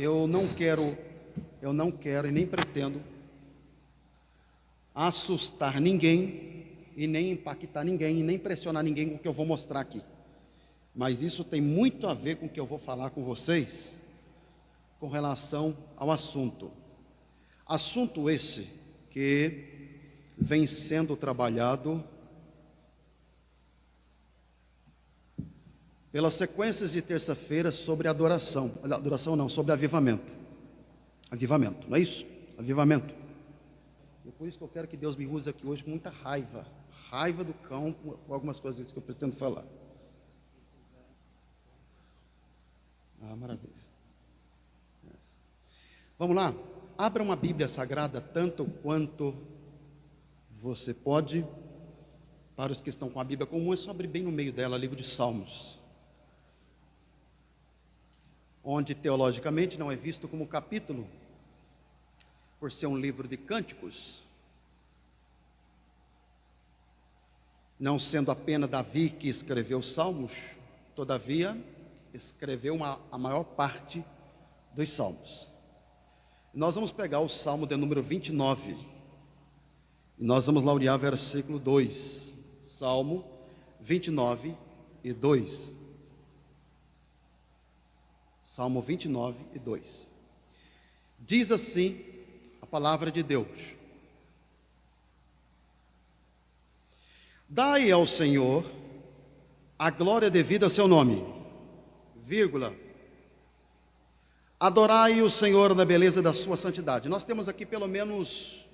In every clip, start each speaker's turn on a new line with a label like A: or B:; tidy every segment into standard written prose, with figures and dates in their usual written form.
A: eu não quero e nem pretendo assustar ninguém e nem impactar ninguém e nem pressionar ninguém com o que eu vou mostrar aqui. Mas isso tem muito a ver com o que eu vou falar com vocês com relação ao assunto. Assunto esse que vem sendo trabalhado pelas sequências de terça-feira sobre adoração. Adoração não, sobre avivamento. Avivamento, não é isso? Avivamento. E por isso que eu quero que Deus me use aqui hoje com muita raiva. Raiva do cão, com algumas coisas que eu pretendo falar. Maravilha. Vamos lá? Abra uma Bíblia Sagrada tanto quanto você pode. Para os que estão com a Bíblia comum, é só abrir bem no meio dela, livro de Salmos, onde teologicamente não é visto como capítulo, por ser um livro de cânticos, não sendo apenas Davi que escreveu os Salmos, todavia escreveu a maior parte dos Salmos. Nós vamos pegar o Salmo de número 29 e nós vamos laurear versículo 2, Salmo 29 e 2. Salmo 29 e 2. Diz assim a palavra de Deus: Dai ao Senhor a glória devida a seu nome, vírgula, adorai o Senhor na beleza da sua santidade. Nós temos aqui pelo menos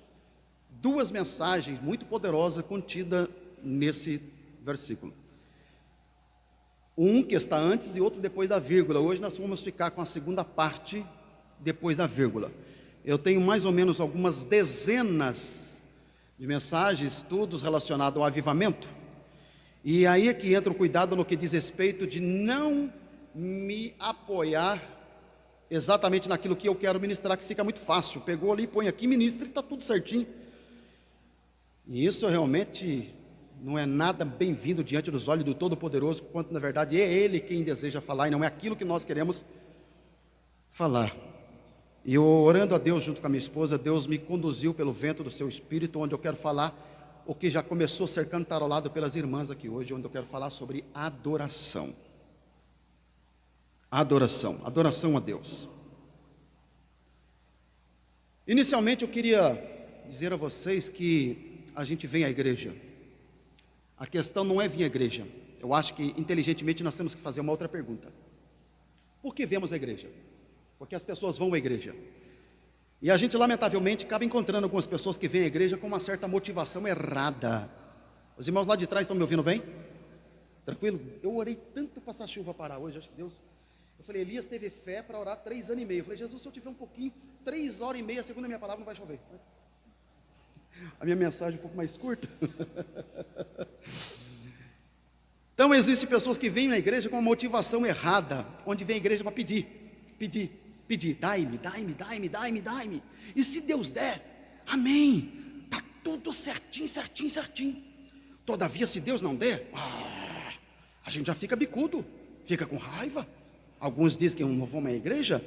A: duas mensagens muito poderosas contidas nesse versículo. Um que está antes e outro depois da vírgula. Hoje nós vamos ficar com a segunda parte depois da vírgula. Eu tenho mais ou menos algumas dezenas de mensagens, estudos relacionados ao avivamento. E aí é que entra o cuidado no que diz respeito de não me apoiar exatamente naquilo que eu quero ministrar, que fica muito fácil. Pegou ali, põe aqui, ministra e está tudo certinho. E isso realmente não é nada bem-vindo diante dos olhos do Todo-Poderoso, quanto na verdade é Ele quem deseja falar e não é aquilo que nós queremos falar. E eu, orando a Deus junto com a minha esposa, Deus me conduziu pelo vento do seu Espírito, onde eu quero falar o que já começou a ser cantarolado pelas irmãs aqui hoje, onde eu quero falar sobre adoração. Adoração, adoração a Deus. Inicialmente eu queria dizer a vocês que a gente vem à igreja. A questão não é vir à igreja. Eu acho que inteligentemente nós temos que fazer uma outra pergunta. Por que vemos a igreja? Porque as pessoas vão à igreja. E a gente lamentavelmente acaba encontrando algumas pessoas que vêm à igreja com uma certa motivação errada. Os irmãos lá de trás estão me ouvindo bem? Tranquilo? Eu orei tanto para essa chuva parar hoje, acho que Deus... Eu falei, Elias teve fé para orar 3 anos e meio. Eu falei, Jesus, se eu tiver um pouquinho, 3 horas e meia, segundo a minha palavra, não vai chover. A minha mensagem é um pouco mais curta. Então existem pessoas que vêm na igreja com uma motivação errada, onde vem a igreja para pedir, dai-me. E se Deus der, amém, está tudo certinho. Todavia, se Deus não der, a gente já fica bicudo, fica com raiva. Alguns dizem que não vão à igreja.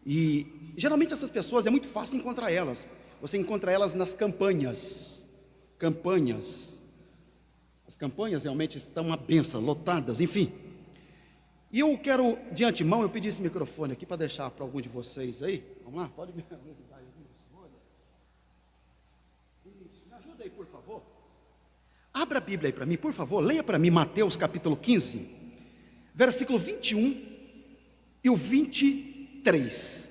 A: E geralmente essas pessoas é muito fácil encontrar elas. Você encontra elas nas campanhas. As campanhas realmente estão uma benção, lotadas, enfim. E eu quero, de antemão, eu pedi esse microfone aqui para deixar para algum de vocês aí. Vamos lá, pode me ajudar aí. Me ajuda aí, por favor. Abra a Bíblia aí para mim, por favor. Leia para mim Mateus capítulo 15. Versículo 21 e o 23.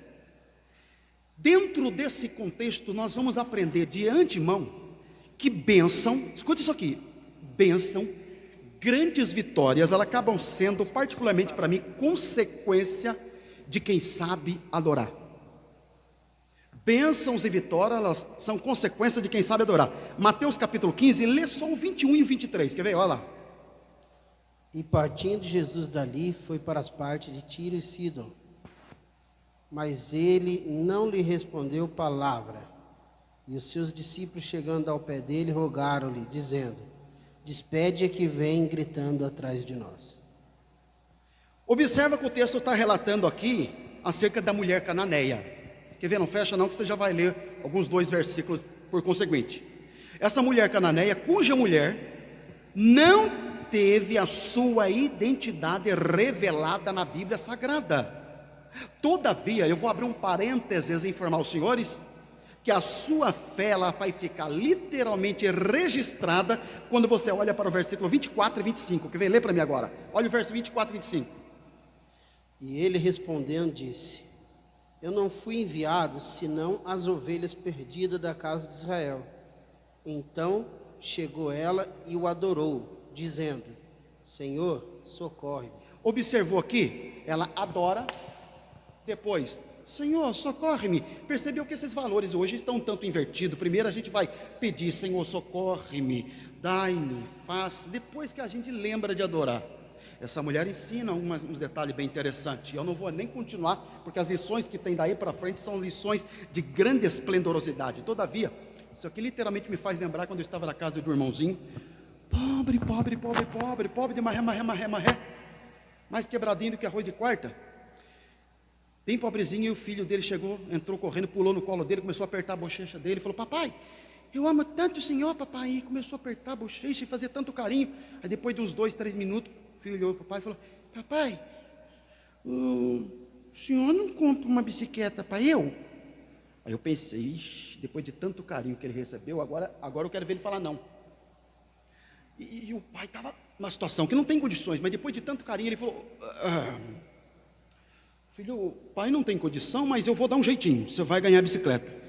A: Dentro desse contexto, nós vamos aprender de antemão que bênção, escute isso aqui, bênção, grandes vitórias, elas acabam sendo, particularmente para mim, consequência de quem sabe adorar. Bênçãos e vitórias, elas são consequência de quem sabe adorar. Mateus capítulo 15, lê só o 21 e o 23, quer ver? Olha lá.
B: E partindo Jesus dali, foi para as partes de Tiro e Sidom. Mas ele não lhe respondeu palavra. E os seus discípulos, chegando ao pé dele, rogaram-lhe, dizendo: despede a que vem gritando atrás de nós.
A: Observa que o texto está relatando aqui acerca da mulher cananeia. Quer ver? Não fecha não, que você já vai ler alguns 2 versículos por conseguinte. Essa mulher cananeia, cuja mulher não teve a sua identidade revelada na Bíblia Sagrada. Todavia, eu vou abrir um parênteses e informar os senhores que a sua fé ela vai ficar literalmente registrada quando você olha para o versículo 24 e 25. Quer ver? Lê para mim agora. Olha o verso 24 e 25.
B: E ele respondendo disse: eu não fui enviado senão as ovelhas perdidas da casa de Israel. Então chegou ela e o adorou, dizendo: Senhor, socorre-me.
A: Observou aqui? Ela adora, depois, Senhor, socorre-me. Percebeu que esses valores hoje estão um tanto invertidos. Primeiro a gente vai pedir, Senhor, socorre-me, dai-me, faça. Depois que a gente lembra de adorar. Essa mulher ensina uns detalhes bem interessantes. Eu não vou nem continuar, porque as lições que tem daí para frente são lições de grande esplendorosidade. Todavia, isso aqui literalmente me faz lembrar quando eu estava na casa de um irmãozinho. Pobre de marré, mais quebradinho do que arroz de quarta. Bem pobrezinho, e o filho dele chegou, entrou correndo, pulou no colo dele, começou a apertar a bochecha dele, falou: papai, eu amo tanto o senhor, papai. E começou a apertar a bochecha e fazer tanto carinho. Aí depois de uns 2, 3 minutos, o filho olhou para o papai e falou: papai, o senhor não compra uma bicicleta para eu? Aí eu pensei: ixi, depois de tanto carinho que ele recebeu, agora eu quero ver ele falar não. E o pai estava numa situação que não tem condições, mas depois de tanto carinho ele falou: filho, o pai não tem condição, mas eu vou dar um jeitinho, você vai ganhar a bicicleta.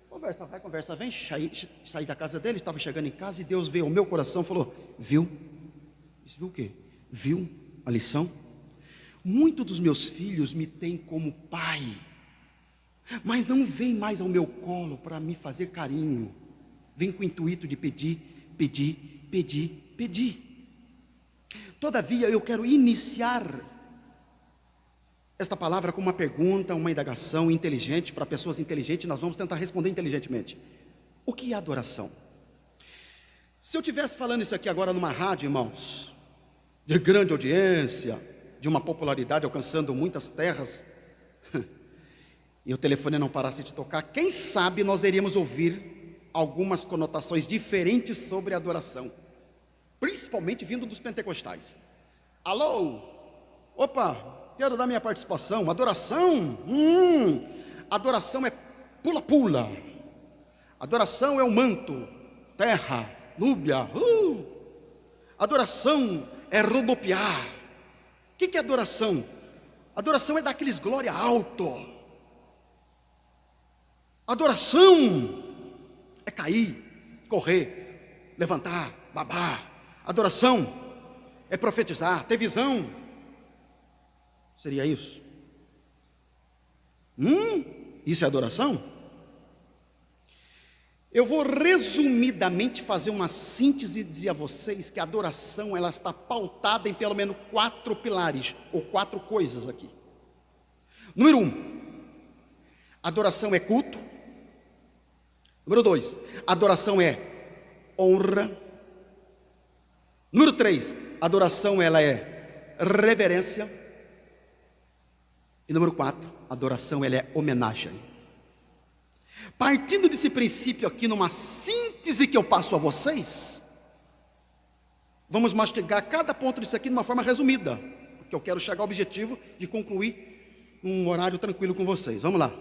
A: Conversa vai, conversa vem. Saí da casa dele, estava chegando em casa e Deus veio ao meu coração e falou: viu? Você viu o quê? Viu a lição? Muitos dos meus filhos me têm como pai, mas não vem mais ao meu colo para me fazer carinho. Vem com o intuito de pedir. Todavia, eu quero iniciar esta palavra com uma pergunta, uma indagação inteligente, para pessoas inteligentes. Nós vamos tentar responder inteligentemente. O que é adoração? Se eu estivesse falando isso aqui agora numa rádio, irmãos, de grande audiência, de uma popularidade alcançando muitas terras, e o telefone não parasse de tocar, quem sabe nós iríamos ouvir algumas conotações diferentes sobre adoração, principalmente vindo dos pentecostais. Alô? Opa, quero dar minha participação. Adoração? Adoração é pula-pula. Adoração é o manto, terra, núbia. Adoração é rodopiar. O que é adoração? Adoração é dar aqueles glória alto. Adoração é cair, correr, levantar, babar. Adoração é profetizar, ter visão. Seria isso? Isso é adoração? Eu vou resumidamente fazer uma síntese e dizer a vocês que a adoração ela está pautada em pelo menos 4 pilares, ou 4 coisas aqui. Número 1, adoração é culto. Número 2, adoração é honra. Número 3, adoração ela é reverência. E número 4, adoração ela é homenagem. Partindo desse princípio aqui, numa síntese que eu passo a vocês, vamos mastigar cada ponto disso aqui de uma forma resumida, porque eu quero chegar ao objetivo de concluir um horário tranquilo com vocês. Vamos lá.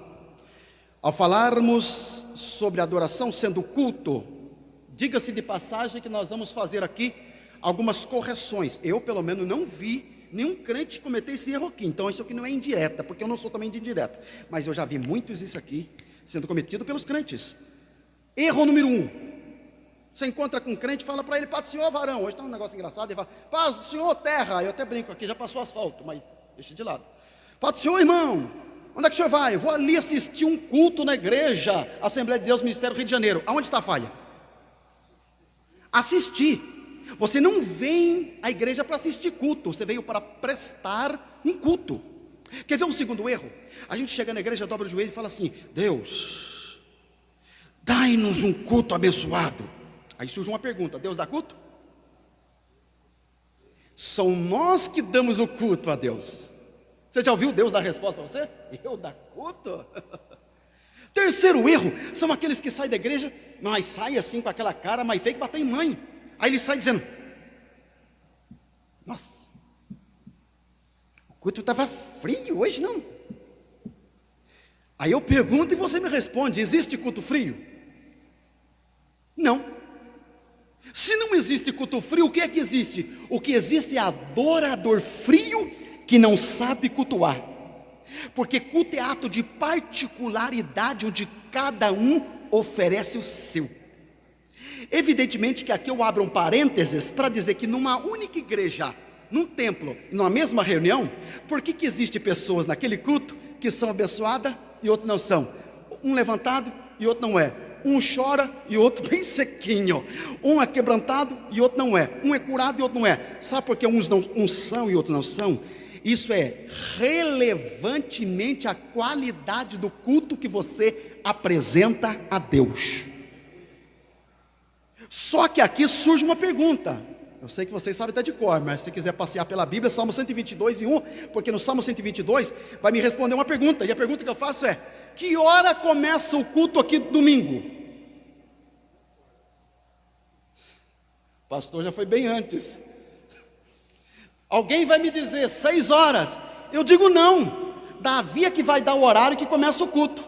A: Ao falarmos sobre adoração sendo culto, diga-se de passagem que nós vamos fazer aqui algumas correções. Eu, pelo menos, não vi nenhum crente cometer esse erro aqui. Então, isso aqui não é indireta, porque eu não sou também de indireta. Mas eu já vi muitos isso aqui sendo cometido pelos crentes. Erro número 1. Você encontra com um crente, fala para ele: paz do Senhor, varão. Hoje está um negócio engraçado. Ele fala: paz do Senhor, terra. Eu até brinco aqui, já passou asfalto, mas deixa de lado. Paz do Senhor, irmão. Onde é que o senhor vai? Eu vou ali assistir um culto na igreja Assembleia de Deus, Ministério Rio de Janeiro. Aonde está a falha? Assistir. Você não vem à igreja para assistir culto, você veio para prestar um culto. Quer ver um segundo erro? A gente chega na igreja, dobra o joelho e fala assim: Deus, dai-nos um culto abençoado. Aí surge uma pergunta: Deus dá culto? São nós que damos o culto a Deus. Você já ouviu Deus dar resposta para você? Eu dar culto? Terceiro erro, são aqueles que saem da igreja, mas saem assim com aquela cara, mas feio que bater em mãe. Aí ele sai dizendo: nossa, o culto estava frio hoje, não? Aí eu pergunto e você me responde: existe culto frio? Não. Se não existe culto frio, o que é que existe? O que existe é adorador frio que não sabe cultuar. Porque culto é ato de particularidade, onde cada um oferece o seu. Evidentemente que aqui eu abro um parênteses para dizer que numa única igreja, num templo, numa mesma reunião, por que existe pessoas naquele culto que são abençoadas e outros não são? Um levantado e outro não é. Um chora e outro bem sequinho. Um é quebrantado e outro não é. Um é curado e outro não é. Sabe por que uns são e outros não são? Isso é relevantemente a qualidade do culto que você apresenta a Deus. Só que aqui surge uma pergunta. Eu sei que vocês sabem até de cor, mas se quiser passear pela Bíblia, Salmo 122:1, porque no Salmo 122 vai me responder uma pergunta, e a pergunta que eu faço é: que hora começa o culto aqui domingo? O pastor já foi bem antes. Alguém vai me dizer 6 horas. Eu digo não. Davi é que vai dar o horário que começa o culto.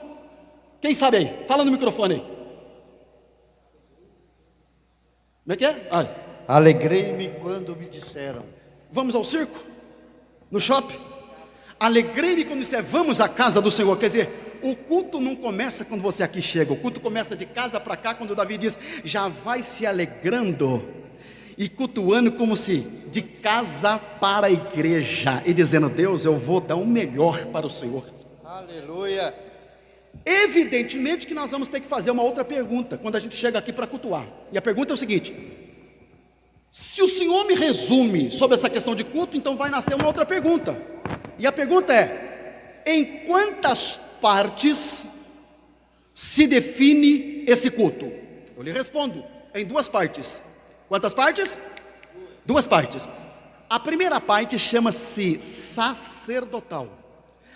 A: Quem sabe aí? Fala no microfone aí. Como é que é?
C: Alegrei-me quando me disseram:
A: vamos ao circo? No shopping? Alegrei-me quando disser vamos à casa do Senhor. Quer dizer, o culto não começa quando você aqui chega. O culto começa de casa para cá, quando Davi diz: já vai se alegrando e cultuando como se de casa para a igreja, e dizendo: Deus, eu vou dar o melhor para o Senhor.
C: Aleluia.
A: Evidentemente que nós vamos ter que fazer uma outra pergunta quando a gente chega aqui para cultuar. E a pergunta é o seguinte: se o Senhor me resume sobre essa questão de culto, então vai nascer uma outra pergunta. E a pergunta é: em quantas partes se define esse culto? Eu lhe respondo: em 2 partes. Quantas partes? 2 partes. A primeira parte chama-se sacerdotal.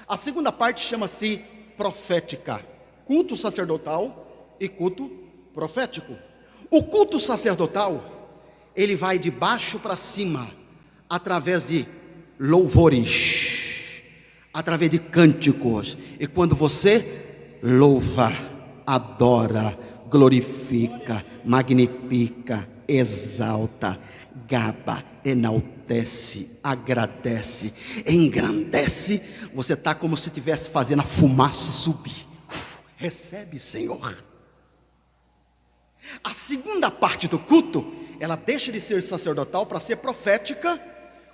A: A segunda parte chama-se profética. Culto sacerdotal e culto profético. O culto sacerdotal, ele vai de baixo para cima, através de louvores, através de cânticos. E quando você louva, adora, glorifica, magnifica, exalta, gaba, enaltece, agradece, engrandece, você está como se estivesse fazendo a fumaça subir. Recebe, Senhor. A segunda parte do culto, ela deixa de ser sacerdotal para ser profética,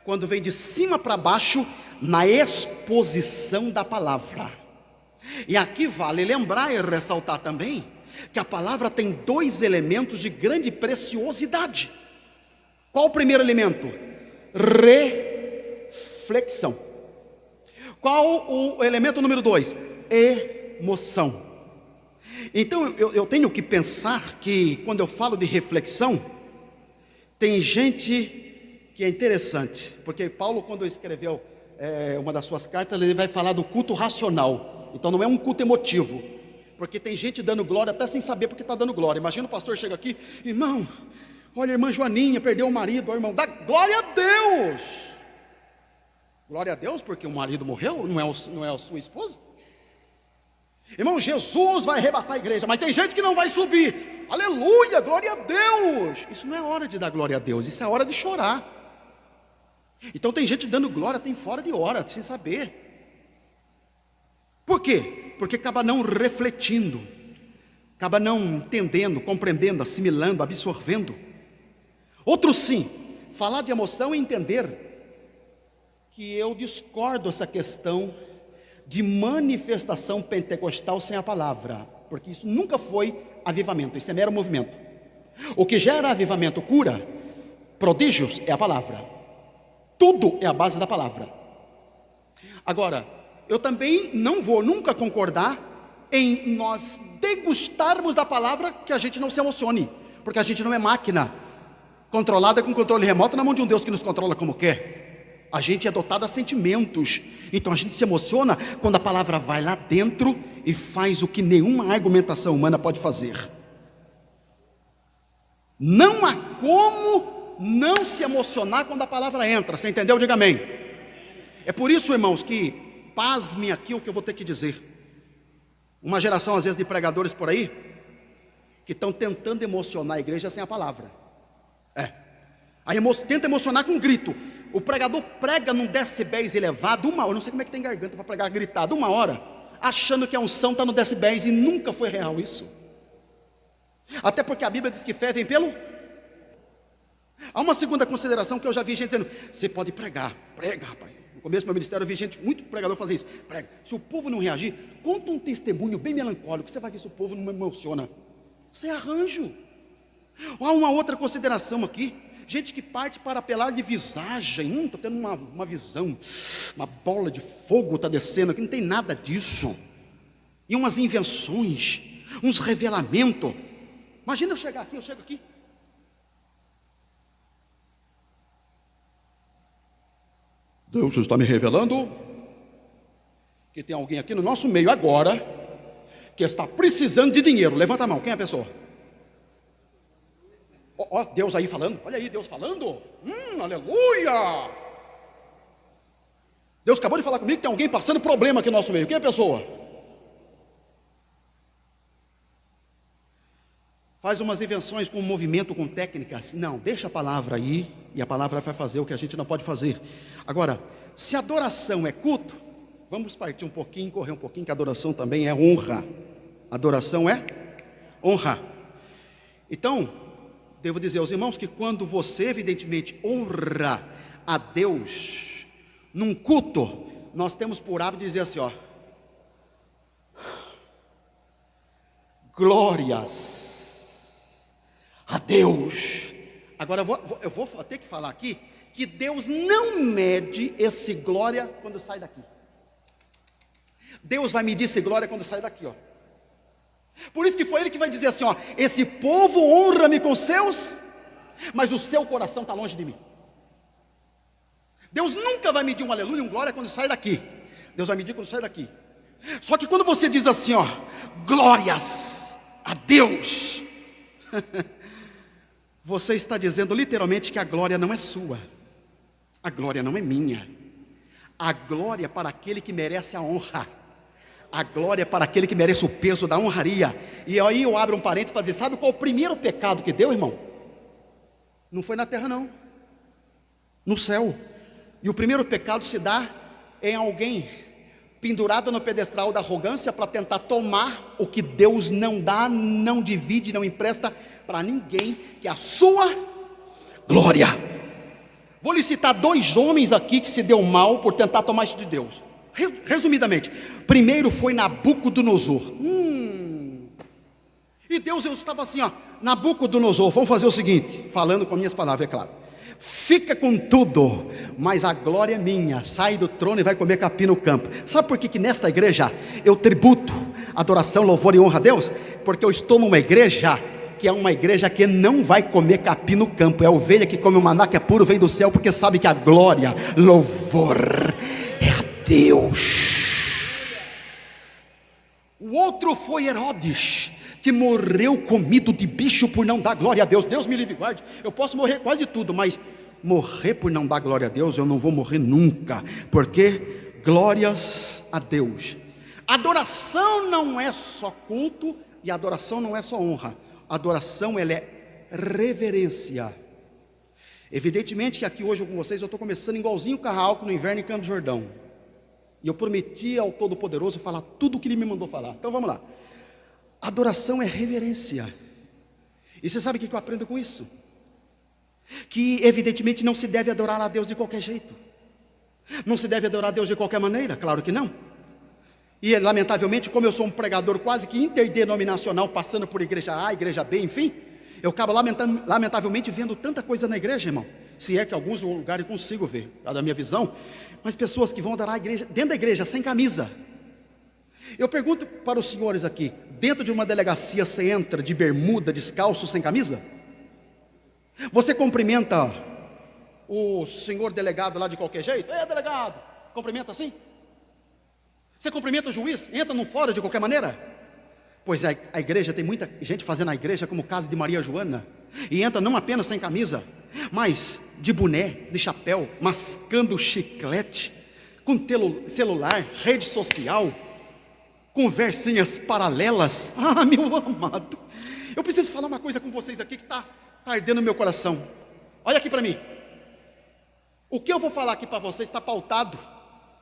A: quando vem de cima para baixo, na exposição da palavra. E aqui vale lembrar e ressaltar também, que a palavra tem 2 elementos de grande preciosidade. Qual o primeiro elemento? Reflexão. Qual o elemento número 2? Emoção. Então eu tenho que pensar que quando eu falo de reflexão, tem gente que é interessante, porque Paulo, quando escreveu uma das suas cartas, ele vai falar do culto racional. Então não é um culto emotivo, porque tem gente dando glória até sem saber porque está dando glória. Imagina o pastor chega aqui: irmão, olha, a irmã Joaninha perdeu o marido. Ó, irmão, dá glória a Deus. Glória a Deus porque o marido morreu, não é a sua esposa. Irmão, Jesus vai arrebatar a igreja, mas tem gente que não vai subir. Aleluia, glória a Deus. Isso não é hora de dar glória a Deus, isso é hora de chorar. Então tem gente dando glória, tem fora de hora, sem saber. Por quê? Porque acaba não refletindo, acaba não entendendo, compreendendo, assimilando, absorvendo. Outro sim, falar de emoção e entender que eu discordo dessa questão de manifestação pentecostal sem a palavra, porque isso nunca foi avivamento, isso é mero movimento. O que gera avivamento, cura, prodígios, é a palavra. Tudo é a base da palavra. Agora, eu também não vou nunca concordar em nós degustarmos da palavra que a gente não se emocione, porque a gente não é máquina controlada com controle remoto na mão de um Deus que nos controla como quer. A gente é dotado a sentimentos. Então a gente se emociona quando a palavra vai lá dentro e faz o que nenhuma argumentação humana pode fazer. Não há como não se emocionar quando a palavra entra. Você entendeu? Diga amém. É por isso, irmãos, que pasmem aqui o que eu vou ter que dizer. Uma geração, às vezes, de pregadores por aí, que estão tentando emocionar a igreja sem a palavra. Aí tenta emocionar com um grito. O pregador prega num decibéis elevado, 1 hora, eu não sei como é que tem garganta para pregar gritado, 1 hora, achando que a unção está no decibéis, e nunca foi real isso. Até porque a Bíblia diz que fé vem pelo... Há uma segunda consideração que eu já vi gente dizendo: você pode pregar, prega, rapaz. No começo do meu ministério eu vi gente, muito pregador fazer isso, prega. Se o povo não reagir, conta um testemunho bem melancólico, você vai ver se o povo não emociona. Isso é arranjo. Há uma outra consideração aqui. Gente que parte para apelar de visagem. Estou tendo uma visão, uma bola de fogo está descendo aqui. Não tem nada disso. E umas invenções, uns revelamentos. Imagina eu chego aqui. Deus está me revelando que tem alguém aqui no nosso meio agora que está precisando de dinheiro. Levanta a mão, quem é a pessoa? Ó, Deus aí falando, olha aí Deus falando, aleluia. Deus acabou de falar comigo que tem alguém passando problema aqui no nosso meio. Quem é a pessoa? Faz umas invenções com movimento, com técnicas. Não, deixa a palavra aí, e a palavra vai fazer o que a gente não pode fazer. Agora, se adoração é culto, vamos partir um pouquinho, correr um pouquinho, que adoração também é honra. Adoração é honra. Então, devo dizer aos irmãos que quando você evidentemente honra a Deus num culto, nós temos por hábito de dizer assim, ó: glórias a Deus. Agora eu vou ter que falar aqui que Deus não mede esse glória quando sai daqui. Deus vai medir esse glória quando sai daqui, ó. Por isso que foi Ele que vai dizer assim, ó: esse povo honra-me com seus, mas o seu coração está longe de mim. Deus nunca vai medir um aleluia, um glória quando sai daqui. Deus vai medir quando sai daqui. Só que quando você diz assim, ó, glórias a Deus, você está dizendo literalmente que a glória não é sua, a glória não é minha, a glória é para aquele que merece a honra. A glória é para aquele que merece o peso da honraria. E aí eu abro um parênteses para dizer: sabe qual é o primeiro pecado que deu, irmão? Não foi na terra não, no céu. E o primeiro pecado se dá em alguém pendurado no pedestal da arrogância para tentar tomar o que Deus não dá, não divide, não empresta para ninguém, que é a sua glória. Vou lhe citar 2 homens aqui que se deu mal por tentar tomar isso de Deus. Resumidamente, primeiro foi Nabucodonosor. E Deus estava assim, ó: Nabucodonosor, vamos fazer o seguinte, falando com minhas palavras, é claro: fica com tudo, mas a glória é minha. Sai do trono e vai comer capim no campo. Sabe por que nesta igreja eu tributo adoração, louvor e honra a Deus? Porque eu estou numa igreja que é uma igreja que não vai comer capim no campo. É a ovelha que come o maná que é puro, vem do céu, porque sabe que a glória, louvor é a Deus. O outro foi Herodes, que morreu comido de bicho por não dar glória a Deus. Deus me livre e guarde, eu posso morrer quase de tudo, mas morrer por não dar glória a Deus, eu não vou morrer nunca, porque glórias a Deus. Adoração não é só culto, e adoração não é só honra. Adoração, ela é reverência. Evidentemente que aqui hoje com vocês eu estou começando igualzinho o Carralco no inverno em Campos do Jordão. E eu prometi ao Todo-Poderoso falar tudo o que Ele me mandou falar. Então vamos lá. Adoração é reverência. E você sabe o que eu aprendo com isso? Que evidentemente não se deve adorar a Deus de qualquer jeito. Não se deve adorar a Deus de qualquer maneira, claro que não. E lamentavelmente, como eu sou um pregador quase que interdenominacional, passando por igreja A, igreja B, enfim, eu acabo lamentavelmente vendo tanta coisa na igreja, irmão. Se é que alguns lugares eu consigo ver, da minha visão. Mas pessoas que vão adorar a igreja, dentro da igreja, sem camisa. Eu pergunto para os senhores aqui: dentro de uma delegacia você entra de bermuda, descalço, sem camisa? Você cumprimenta o senhor delegado lá de qualquer jeito? Delegado, cumprimenta assim? Você cumprimenta o juiz? Entra no fórum de qualquer maneira? Pois é, a igreja, tem muita gente fazendo a igreja como o caso de Maria Joana, e entra não apenas sem camisa, mas de boné, de chapéu, mascando chiclete, com celular, rede social, conversinhas paralelas. Meu amado, eu preciso falar uma coisa com vocês aqui que está ardendo no meu coração. Olha aqui para mim. O que eu vou falar aqui para vocês está pautado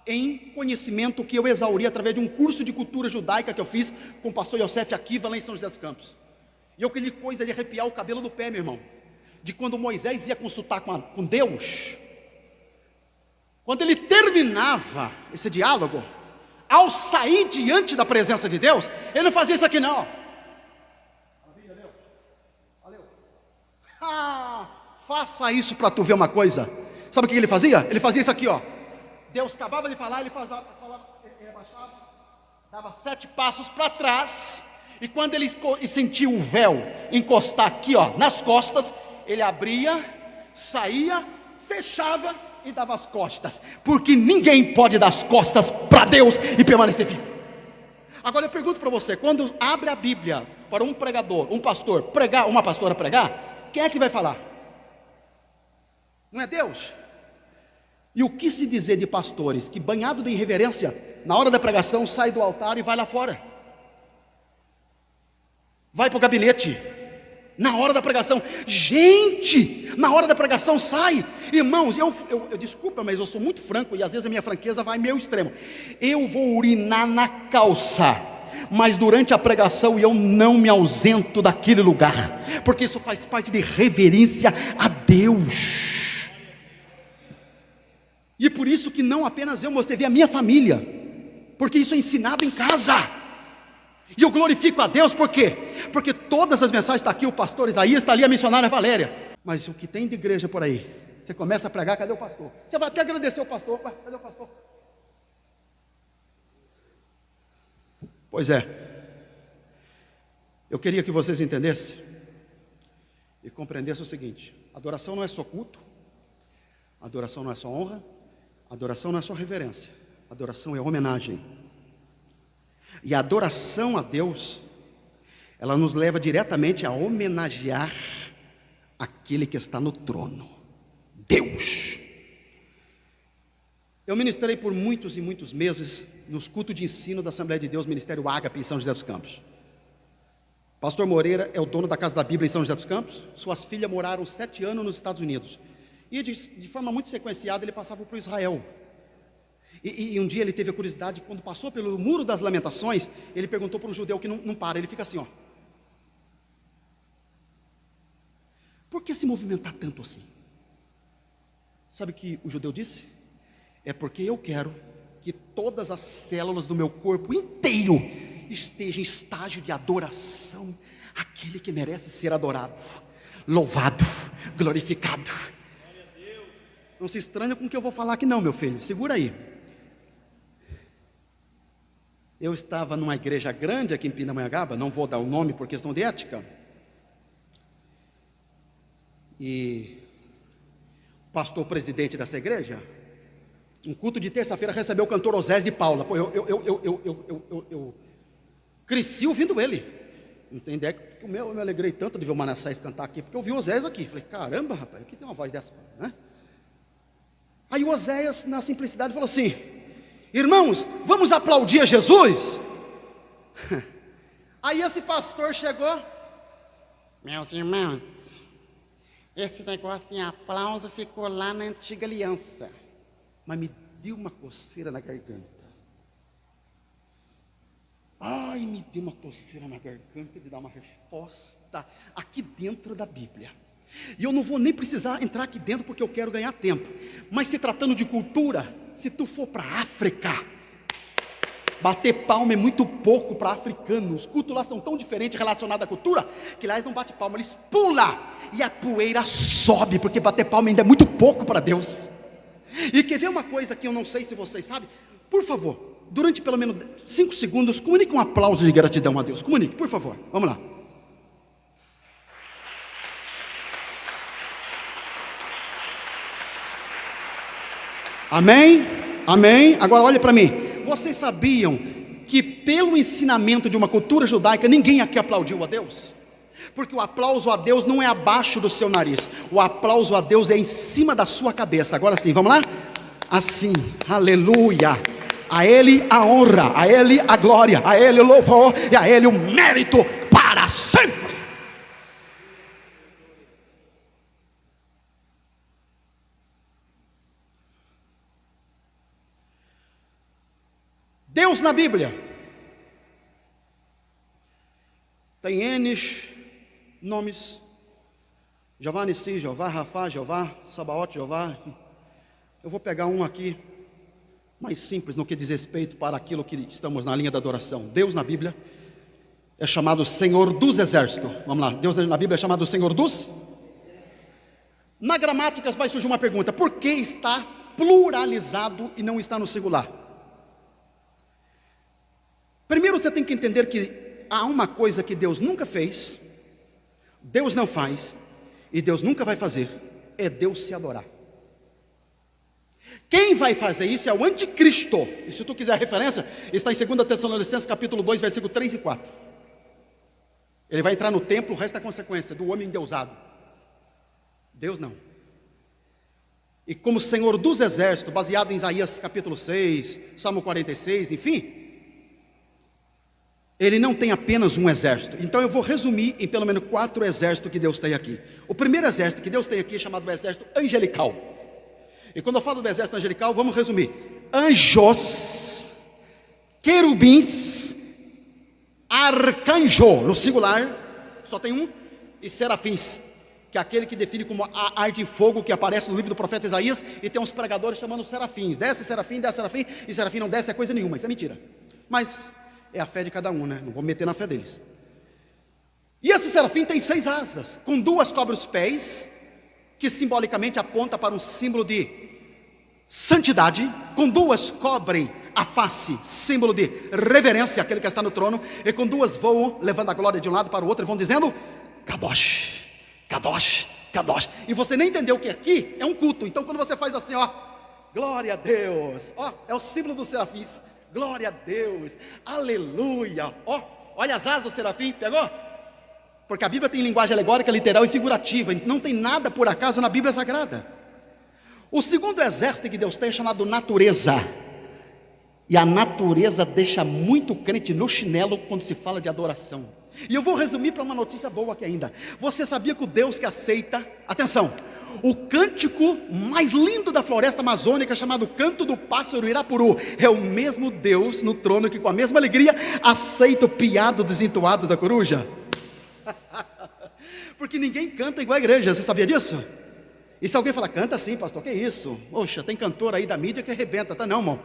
A: em conhecimento que eu exauri através de um curso de cultura judaica que eu fiz com o pastor Yosef Akiva lá em São José dos Campos. E eu queria coisa de arrepiar o cabelo do pé, meu irmão, de quando Moisés ia consultar com Deus. Quando ele terminava esse diálogo, ao sair diante da presença de Deus, ele não fazia isso aqui não. Maravilha, Deus. Valeu. Faça isso para tu ver uma coisa. Sabe o que ele fazia? Ele fazia isso aqui, ó. Deus acabava de falar, ele abaixava, dava 7 passos para trás, e quando ele sentia o véu encostar aqui, ó, nas costas, ele abria, saía, fechava e dava as costas, porque ninguém pode dar as costas para Deus e permanecer vivo. Agora eu pergunto para você, quando abre a Bíblia para um pregador, um pastor pregar, uma pastora pregar, quem é que vai falar? Não é Deus? E o que se dizer de pastores que, banhado de irreverência, na hora da pregação sai do altar e vai lá fora, vai para o gabinete na hora da pregação? Gente, na hora da pregação sai. Irmãos, eu desculpa, mas eu sou muito franco, e às vezes a minha franqueza vai meio extremo. Eu vou urinar na calça, mas durante a pregação eu não me ausento daquele lugar, porque isso faz parte de reverência a Deus. E por isso que não apenas eu, você vê a minha família, porque isso é ensinado em casa. E eu glorifico a Deus, por quê? Porque todas as mensagens, está aqui o pastor Isaías, está ali a missionária Valéria. Mas o que tem de igreja por aí, você começa a pregar, cadê o pastor? Você vai até agradecer o pastor, cadê o pastor? Pois é, eu queria que vocês entendessem e compreendessem o seguinte: adoração não é só culto, adoração não é só honra, adoração não é só reverência, adoração é homenagem. E a adoração a Deus, ela nos leva diretamente a homenagear aquele que está no trono, Deus. Eu ministrei por muitos e muitos meses nos cultos de ensino da Assembleia de Deus, Ministério Ágape em São José dos Campos. Pastor Moreira é o dono da Casa da Bíblia em São José dos Campos. Suas filhas moraram 7 anos nos Estados Unidos. E de forma muito sequenciada ele passava por Israel. E um dia ele teve a curiosidade, quando passou pelo Muro das Lamentações, ele perguntou para um judeu que não para, ele fica assim, ó: por que se movimentar tanto assim? Sabe o que o judeu disse? É porque eu quero que todas as células do meu corpo inteiro estejam em estágio de adoração àquele que merece ser adorado, louvado, glorificado. Não se estranha com o que eu vou falar aqui não, meu filho, segura aí. Eu estava numa igreja grande aqui em Pindamonhangaba, não vou dar o nome por questão de ética, e o pastor presidente dessa igreja, um culto de terça-feira, recebeu o cantor Osés de Paula. Pô, eu cresci ouvindo ele. Não tem ideia que eu me alegrei tanto de ver o Manassés cantar aqui, porque eu vi o Osés aqui. Falei, caramba, rapaz, o que tem uma voz dessa, né? Aí o Oséias, na simplicidade, falou assim: irmãos, vamos aplaudir a Jesus? Aí esse pastor chegou:
D: meus irmãos, esse negócio de aplauso ficou lá na antiga aliança.
A: Mas me deu uma coceira na garganta. Ai, me deu uma coceira na garganta de dar uma resposta aqui dentro da Bíblia. E eu não vou nem precisar entrar aqui dentro, porque eu quero ganhar tempo. Mas se tratando de cultura, se tu for para a África, bater palma é muito pouco para africanos. Os cultos lá são tão diferentes relacionados à cultura, que lá eles não batem palma, eles pulam. E a poeira sobe, porque bater palma ainda é muito pouco para Deus. E quer ver uma coisa que eu não sei se vocês sabem? Por favor, durante pelo menos 5 segundos, comunique um aplauso de gratidão a Deus. Comunique, por favor, vamos lá. Amém? Amém? Agora olha para mim. Vocês sabiam que pelo ensinamento de uma cultura judaica ninguém aqui aplaudiu a Deus? Porque o aplauso a Deus não é abaixo do seu nariz, o aplauso a Deus é em cima da sua cabeça. Agora sim, vamos lá? Assim, aleluia. A Ele a honra, a Ele a glória, a Ele o louvor e a Ele o mérito para sempre. Deus na Bíblia tem N nomes: Jeová Nissi, Jeová Rafá, Jeová Sabaote, Jeová. Eu vou pegar um aqui mais simples no que diz respeito para aquilo que estamos na linha da adoração. Deus na Bíblia é chamado Senhor dos Exércitos. Vamos lá, Deus na Bíblia é chamado Senhor dos. Na gramática vai surgir uma pergunta: por que está pluralizado e não está no singular? Primeiro você tem que entender que há uma coisa que Deus nunca fez, Deus não faz e Deus nunca vai fazer: é Deus se adorar. Quem vai fazer isso é o anticristo. E se tu quiser a referência, está em 2 Tessalonicenses capítulo 2, versículo 3 e 4. Ele vai entrar no templo, o resto é consequência do homem endeusado. Deus não. E como Senhor dos Exércitos, baseado em Isaías capítulo 6, Salmo 46, enfim, Ele não tem apenas um exército. Então eu vou resumir em pelo menos 4 exércitos que Deus tem aqui. O primeiro exército que Deus tem aqui é chamado exército angelical. E quando eu falo do exército angelical, vamos resumir: anjos, querubins, arcanjo, no singular, só tem um, e serafins, que é aquele que define como a ar de fogo que aparece no livro do profeta Isaías, e tem uns pregadores chamando serafins: desce serafim, e serafim não desce é coisa nenhuma, isso é mentira. Mas é a fé de cada um, né? Não vou meter na fé deles. E esse serafim tem 6 asas, com 2 cobre os pés, que simbolicamente aponta para um símbolo de santidade, com 2 cobrem a face, símbolo de reverência, aquele que está no trono, e com 2 voam, levando a glória de um lado para o outro, e vão dizendo: Kadosh, Kadosh, Kadosh. E você nem entendeu que aqui é um culto. Então quando você faz assim, ó, glória a Deus, ó, é o símbolo dos serafins, glória a Deus, aleluia, ó, olha as asas do serafim, pegou? Porque a Bíblia tem linguagem alegórica, literal e figurativa, não tem nada por acaso na Bíblia Sagrada. O segundo exército que Deus tem é chamado natureza. E a natureza deixa muito crente no chinelo quando se fala de adoração. E eu vou resumir para uma notícia boa aqui ainda. Você sabia que o Deus que aceita, atenção, o cântico mais lindo da floresta amazônica, chamado Canto do Pássaro Irapuru, é o mesmo Deus no trono que com a mesma alegria aceita o piado desentoado da coruja? Porque ninguém canta igual a igreja, você sabia disso? E se alguém falar: canta sim, pastor, que isso? Poxa, tem cantor aí da mídia que arrebenta. Tá não, irmão.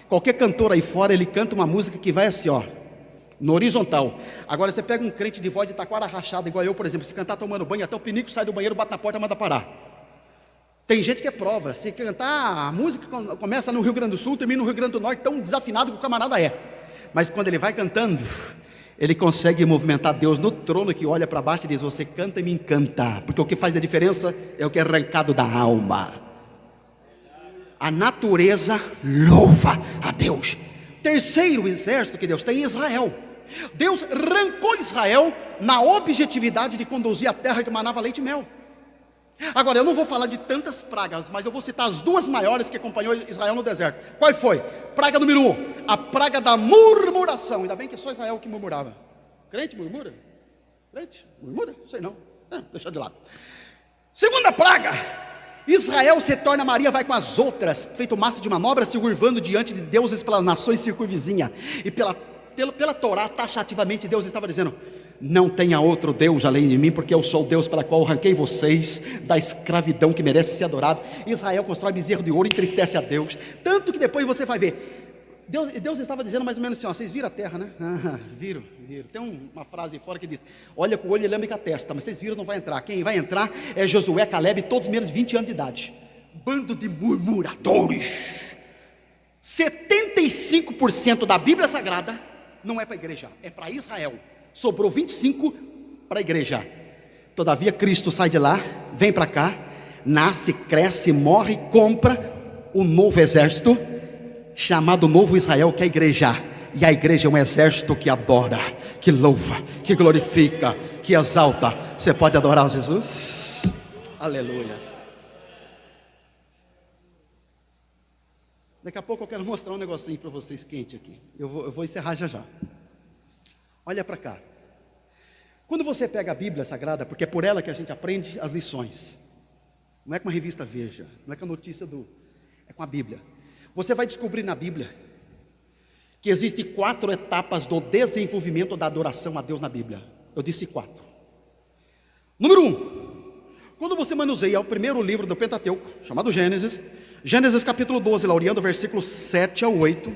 A: Qualquer cantor aí fora, ele canta uma música que vai assim, ó, no horizontal. Agora você pega um crente de voz de taquara rachada, igual eu, por exemplo, se cantar tomando banho, até o pinico sai do banheiro, bate na porta e manda parar. Tem gente que é prova. Se cantar, a música começa no Rio Grande do Sul, termina no Rio Grande do Norte, tão desafinado que o camarada é. Mas quando ele vai cantando, ele consegue movimentar Deus no trono, que olha para baixo e diz: você canta e me encanta. Porque o que faz a diferença é o que é arrancado da alma. A natureza louva a Deus. Terceiro exército que Deus tem é Israel. Deus arrancou Israel na objetividade de conduzir a terra que manava leite e mel. Agora, eu não vou falar de tantas pragas, mas eu vou citar as 2 maiores que acompanhou Israel no deserto. Qual foi? Praga número 1, a praga da murmuração. Ainda bem que é só Israel que murmurava. Crente murmura? Crente murmura? Sei não, deixa de lado. Segunda praga: Israel se torna Maria, vai com as outras, feito massa de manobra, se curvando diante de deuses pelas nações circunvizinhas. E pela Torá, taxativamente, Deus estava dizendo: não tenha outro Deus além de mim, porque eu sou o Deus para qual arranquei vocês da escravidão que merece ser adorado. Israel constrói bezerro de ouro, entristece a Deus. Tanto que depois você vai ver, Deus estava dizendo mais ou menos assim, ó, vocês viram a terra, né? Viram. Tem uma frase fora que diz: olha com o olho e lambe com a testa. Mas vocês viram, não vai entrar. Quem vai entrar é Josué, Caleb, todos menos de 20 anos de idade. Bando de murmuradores. 75% da Bíblia Sagrada não é para a igreja, é para Israel. Sobrou 25 para a igreja. Todavia Cristo sai de lá, vem para cá, nasce, cresce, morre, compra o novo exército, chamado Novo Israel, que é a igreja. E a igreja é um exército que adora, que louva, que glorifica, que exalta. Você pode adorar Jesus? Aleluia. Daqui a pouco eu quero mostrar um negocinho para vocês quente aqui. Eu vou encerrar já já. Olha para cá. Quando você pega a Bíblia Sagrada, porque é por ela que a gente aprende as lições. Não é com uma revista Veja, não é com a notícia é com a Bíblia. Você vai descobrir na Bíblia que existem 4 etapas do desenvolvimento da adoração a Deus na Bíblia. Eu disse 4. Número 1. Quando você manuseia o primeiro livro do Pentateuco, chamado Gênesis, Gênesis capítulo 12, lá oriando versículos 7 a 8.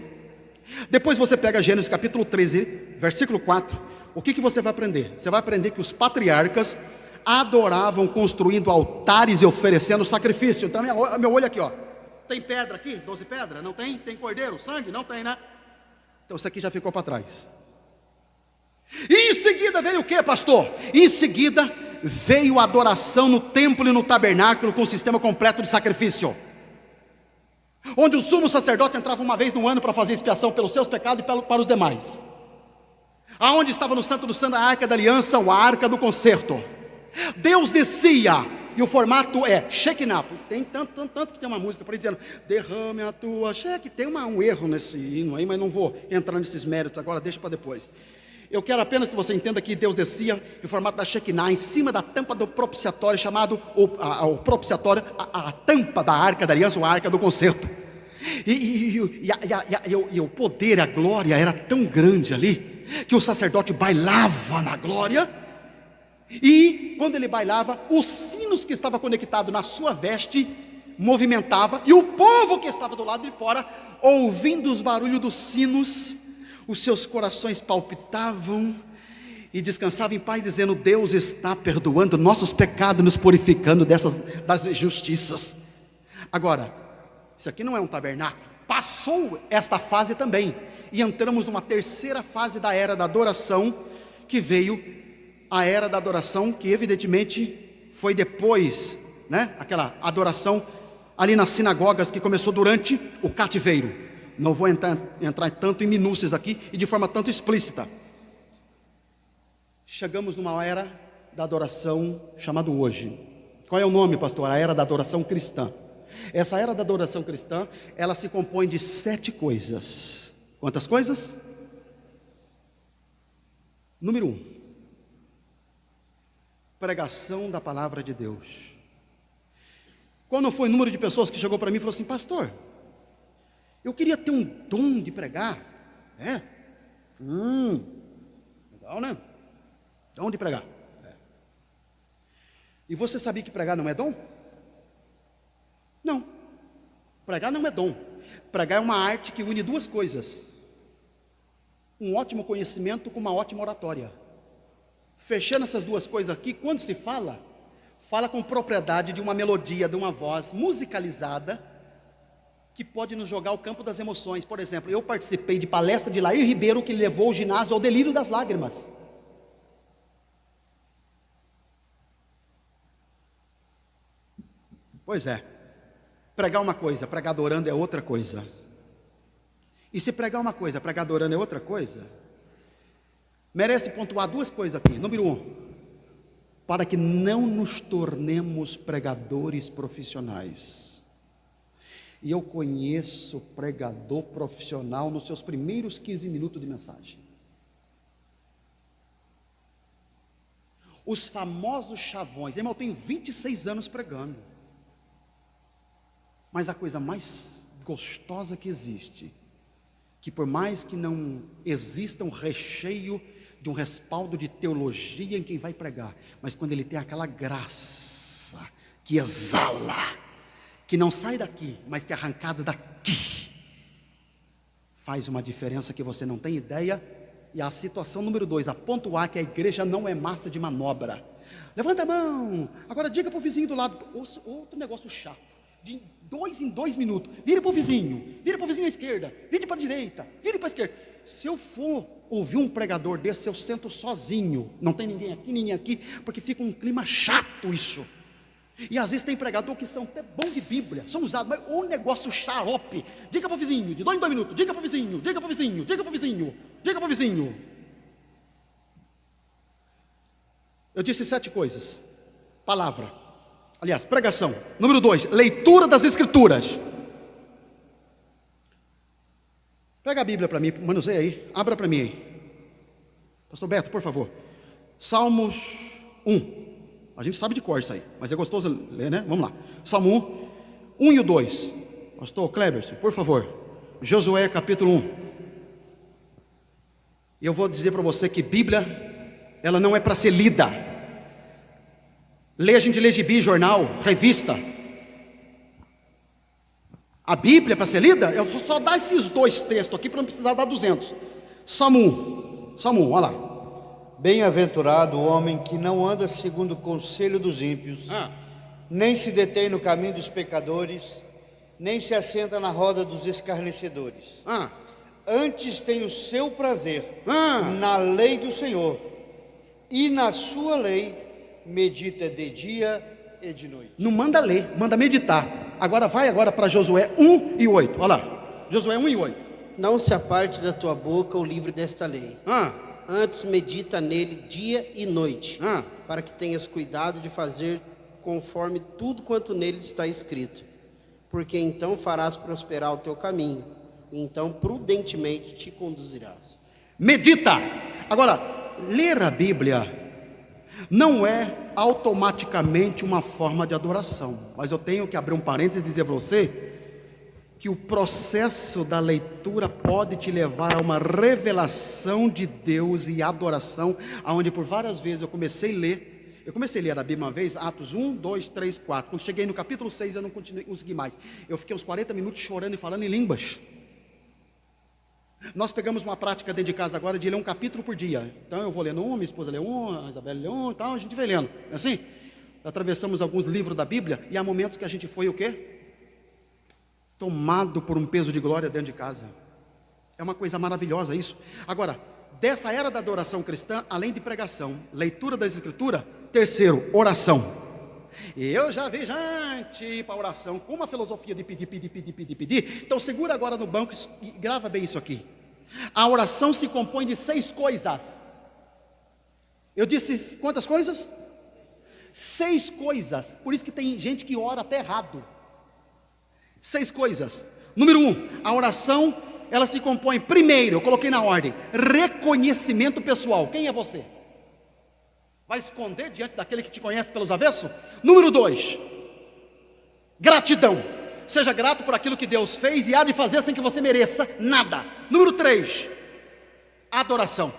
A: Depois você pega Gênesis capítulo 13, versículo 4. O que você vai aprender? Você vai aprender que os patriarcas adoravam construindo altares e oferecendo sacrifício. Então meu olho aqui, ó. Tem pedra aqui? 12 pedras? Não tem? Tem cordeiro? Sangue? Não tem, né? Então isso aqui já ficou para trás. E em seguida veio o que, pastor? Em seguida veio a adoração no templo e no tabernáculo com o sistema completo de sacrifício, onde o sumo sacerdote entrava uma vez no ano para fazer expiação pelos seus pecados e para os demais. Aonde estava no Santo do Santo a Arca da Aliança, ou a Arca do Concerto. Deus descia, e o formato é Shekinah. Tem tanto que tem uma música por aí dizendo, derrame a tua Shekinah. Tem um erro nesse hino aí, mas não vou entrar nesses méritos agora, deixa para depois. Eu quero apenas que você entenda que Deus descia em formato da Shekinah, em cima da tampa do propiciatório, chamado o propiciatório, a tampa da Arca da Aliança, ou a Arca do Concerto. E o poder, a glória era tão grande ali, que o sacerdote bailava na glória. E quando ele bailava, os sinos que estavam conectados na sua veste movimentava, e o povo que estava do lado de fora, ouvindo os barulhos dos sinos, os seus corações palpitavam e descansavam em paz, dizendo, Deus está perdoando nossos pecados, nos purificando das injustiças. Agora, isso aqui não é um tabernáculo. Passou esta fase também, e entramos numa terceira fase da era da adoração, que veio a era da adoração, que evidentemente foi depois, né? Aquela adoração ali nas sinagogas, que começou durante o cativeiro. Não vou entrar tanto em minúcias aqui, e de forma tanto explícita. Chegamos numa era da adoração, chamado hoje. Qual é o nome, pastor? A era da adoração cristã. Essa era da adoração cristã, ela se compõe de 7 coisas. Quantas coisas? Número 1. Pregação da palavra de Deus. Quando foi o número de pessoas que chegou para mim e falou assim, pastor, eu queria ter um dom de pregar. É? Legal, né? Dom de pregar. É. E você sabia que pregar não é dom? Não. Pregar não é dom. Pregar é uma arte que une 2 coisas. Um ótimo conhecimento com uma ótima oratória. Fechando essas 2 coisas aqui, quando se fala com propriedade de uma melodia, de uma voz musicalizada, que pode nos jogar ao campo das emoções. Por exemplo, eu participei de palestra de Lair Ribeiro, que levou o ginásio ao delírio das lágrimas. Pois é, pregar uma coisa, pregar adorando é outra coisa. E se pregar uma coisa, pregar adorando é outra coisa, merece pontuar 2 coisas aqui. Número 1, para que não nos tornemos pregadores profissionais. E eu conheço pregador profissional nos seus primeiros 15 minutos de mensagem. Os famosos chavões. Irmão, eu tenho 26 anos pregando. Mas a coisa mais gostosa que existe, que por mais que não exista um recheio de um respaldo de teologia em quem vai pregar, mas quando ele tem aquela graça que exala, que não sai daqui, mas que é arrancado daqui, faz uma diferença que você não tem ideia. E a situação número 2, a pontuar que a igreja não é massa de manobra. Levanta a mão, agora diga para o vizinho do lado, outro negócio chato, de 2 em 2 minutos, vire para o vizinho à esquerda, vire para a direita, vire para a esquerda. Se eu for ouvir um pregador desse, eu sento sozinho, não tem ninguém aqui, porque fica um clima chato isso. E às vezes tem pregador que são até bom de Bíblia, são usados, mas o negócio xarope. Diga para o vizinho, de 2 em 2 minutos, diga para o vizinho, diga para o vizinho, diga para o vizinho, diga para o vizinho. Eu disse 7 coisas. Palavra. Aliás, pregação. Número 2, leitura das Escrituras. Pega a Bíblia para mim, manuseia aí, abra para mim aí. Pastor Beto, por favor. Salmos 1. A gente sabe de cor isso aí, mas é gostoso ler, né? Vamos lá. Salmo 1 e o 2. Pastor Kleberson, por favor. Josué capítulo 1. E eu vou dizer para você que Bíblia, ela não é para ser lida. A gente lê gibi, jornal, revista. A Bíblia é para ser lida? Eu vou só dar esses 2 textos aqui para não precisar dar 200. Salmo 1, olha lá.
C: Bem-aventurado o homem que não anda segundo o conselho dos ímpios, nem se detém no caminho dos pecadores, nem se assenta na roda dos escarnecedores. Antes tem o seu prazer na lei do Senhor, e na sua lei medita de dia e de noite.
A: Não manda ler, manda meditar. Agora vai para Josué 1 e 8. Olha lá. Josué 1 e 8.
B: Não se aparte da tua boca o livro desta lei. Antes medita nele dia e noite, para que tenhas cuidado de fazer conforme tudo quanto nele está escrito. Porque então farás prosperar o teu caminho, e então prudentemente te conduzirás.
A: Medita. Agora, ler a Bíblia não é automaticamente uma forma de adoração. Mas eu tenho que abrir um parênteses e dizer para você que o processo da leitura pode te levar a uma revelação de Deus e adoração, aonde por várias vezes eu comecei a ler a Bíblia uma vez, Atos 1, 2, 3, 4. Quando cheguei no capítulo 6, eu não consegui mais. Eu fiquei uns 40 minutos chorando e falando em línguas. Nós pegamos uma prática dentro de casa agora de ler um capítulo por dia. Então eu vou lendo minha esposa lê a Isabela lê e tal, a gente vai lendo. É assim? Atravessamos alguns livros da Bíblia e há momentos que a gente foi o quê? Tomado por um peso de glória dentro de casa. É uma coisa maravilhosa isso. Agora, dessa era da adoração cristã, além de pregação, leitura das Escrituras, terceiro, oração. Eu já vi gente para oração com uma filosofia de pedir. Então segura agora no banco e grava bem isso aqui. A oração se compõe de 6 coisas. Eu disse quantas coisas? 6 coisas. Por isso que tem gente que ora até errado. 6 coisas. Número 1, a oração, ela se compõe, primeiro, eu coloquei na ordem, reconhecimento pessoal. Quem é você? Vai esconder diante daquele que te conhece pelos avessos? Número 2, gratidão. Seja grato por aquilo que Deus fez e há de fazer sem que você mereça nada. Número 3, adoração.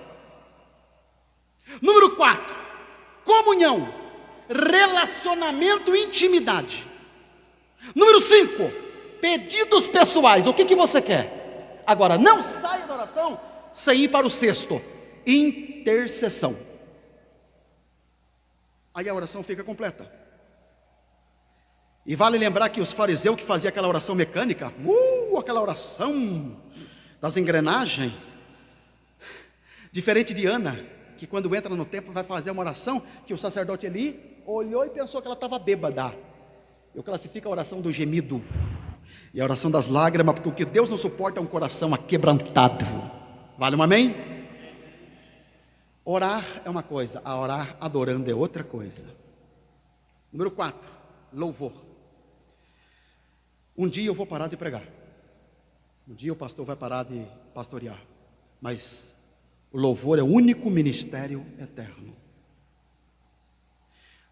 A: Número 4, comunhão, relacionamento e intimidade. Número 5, pedidos pessoais. O que você quer? Agora, não saia da oração sem ir para o 6º, intercessão. Aí a oração fica completa. E vale lembrar que os fariseus que faziam aquela oração mecânica, aquela oração das engrenagens, diferente de Ana, que quando entra no templo vai fazer uma oração, que o sacerdote ali olhou e pensou que ela estava bêbada. Eu classifico a oração do gemido e a oração das lágrimas, porque o que Deus não suporta é um coração aquebrantado. Vale um amém? Orar é uma coisa, a orar adorando é outra coisa. Número 4, louvor. Um dia eu vou parar de pregar. Um dia o pastor vai parar de pastorear. Mas o louvor é o único ministério eterno.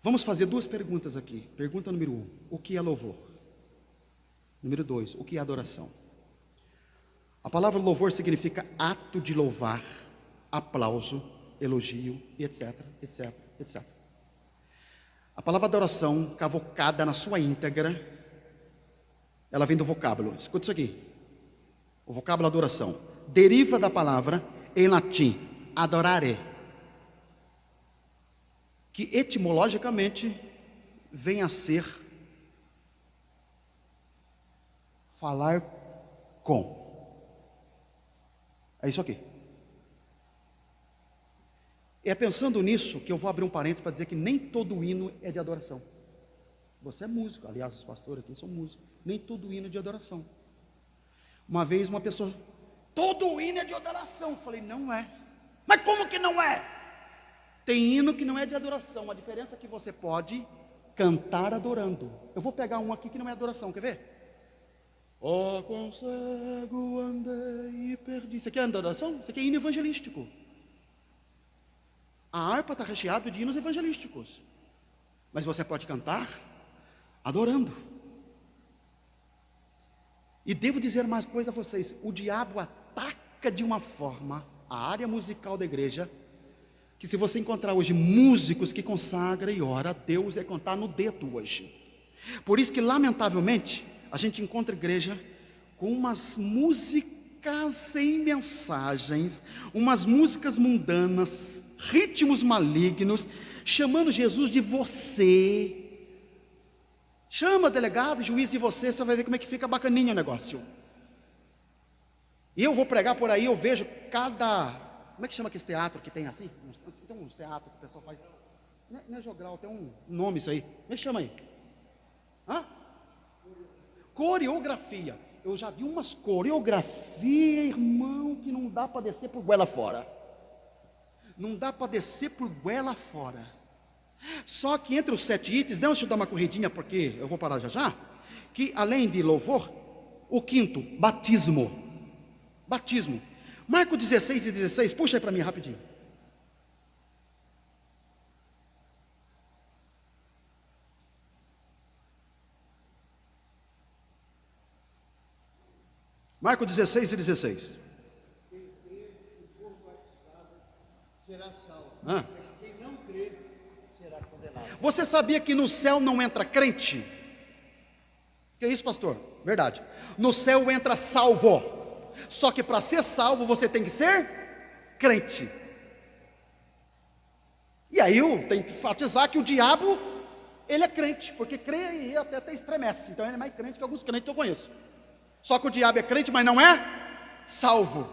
A: Vamos fazer 2 perguntas aqui. Pergunta número 1, o que é louvor? Número 2, o que é adoração? A palavra louvor significa ato de louvar, aplauso, elogio e etc. A palavra adoração, cavocada na sua íntegra, ela vem do vocábulo. Escuta isso aqui. O vocábulo adoração deriva da palavra em latim adorare, que etimologicamente vem a ser falar com. É isso aqui. É pensando nisso que eu vou abrir um parênteses para dizer que nem todo hino é de adoração. Você é músico, aliás, os pastores aqui são músicos. Nem todo hino é de adoração. Uma vez uma pessoa, todo hino é de adoração. Eu falei, não é. Mas como que não é? Tem hino que não é de adoração. A diferença é que você pode cantar adorando. Eu vou pegar um aqui que não é adoração, quer ver? Oh, quão cego andei e perdi. Isso aqui é adoração? Isso aqui é hino evangelístico. A harpa está recheada de hinos evangelísticos. Mas você pode cantar adorando. E devo dizer mais coisa a vocês. O diabo ataca de uma forma a área musical da igreja, que se você encontrar hoje músicos que consagram e ora, Deus vai contar no dedo hoje. Por isso que, lamentavelmente, a gente encontra igreja com umas músicas sem mensagens, umas músicas mundanas, ritmos malignos, chamando Jesus de você. Chama delegado, juiz de você, você vai ver como é que fica bacaninho o negócio. E eu vou pregar por aí, eu vejo cada... Como é que chama aquele teatro que tem assim? Tem uns teatros que o pessoal faz. Não é jogral, tem um nome isso aí. Como é que chama aí? Hã? Coreografia. Eu já vi umas coreografias, irmão, que não dá para descer por goela fora. Não dá para descer por goela fora. Só que entre os 7 itens, deixa eu dar uma corridinha, porque eu vou parar já já, que além de louvor, o quinto, batismo. Batismo. Marcos 16 e 16, puxa aí para mim rapidinho. Marcos 16 e 16.
C: Quem crer e for batizado será salvo,
A: Ah.
C: mas quem não crer será condenado.
A: Você sabia que no céu não entra crente? Que isso, pastor? Verdade. No céu entra salvo. Só que para ser salvo você tem que ser crente. E aí eu tenho que enfatizar que o diabo, ele é crente, porque crê e até estremece. Então ele é mais crente que alguns crentes que eu conheço. Só que o diabo é crente, mas não é salvo.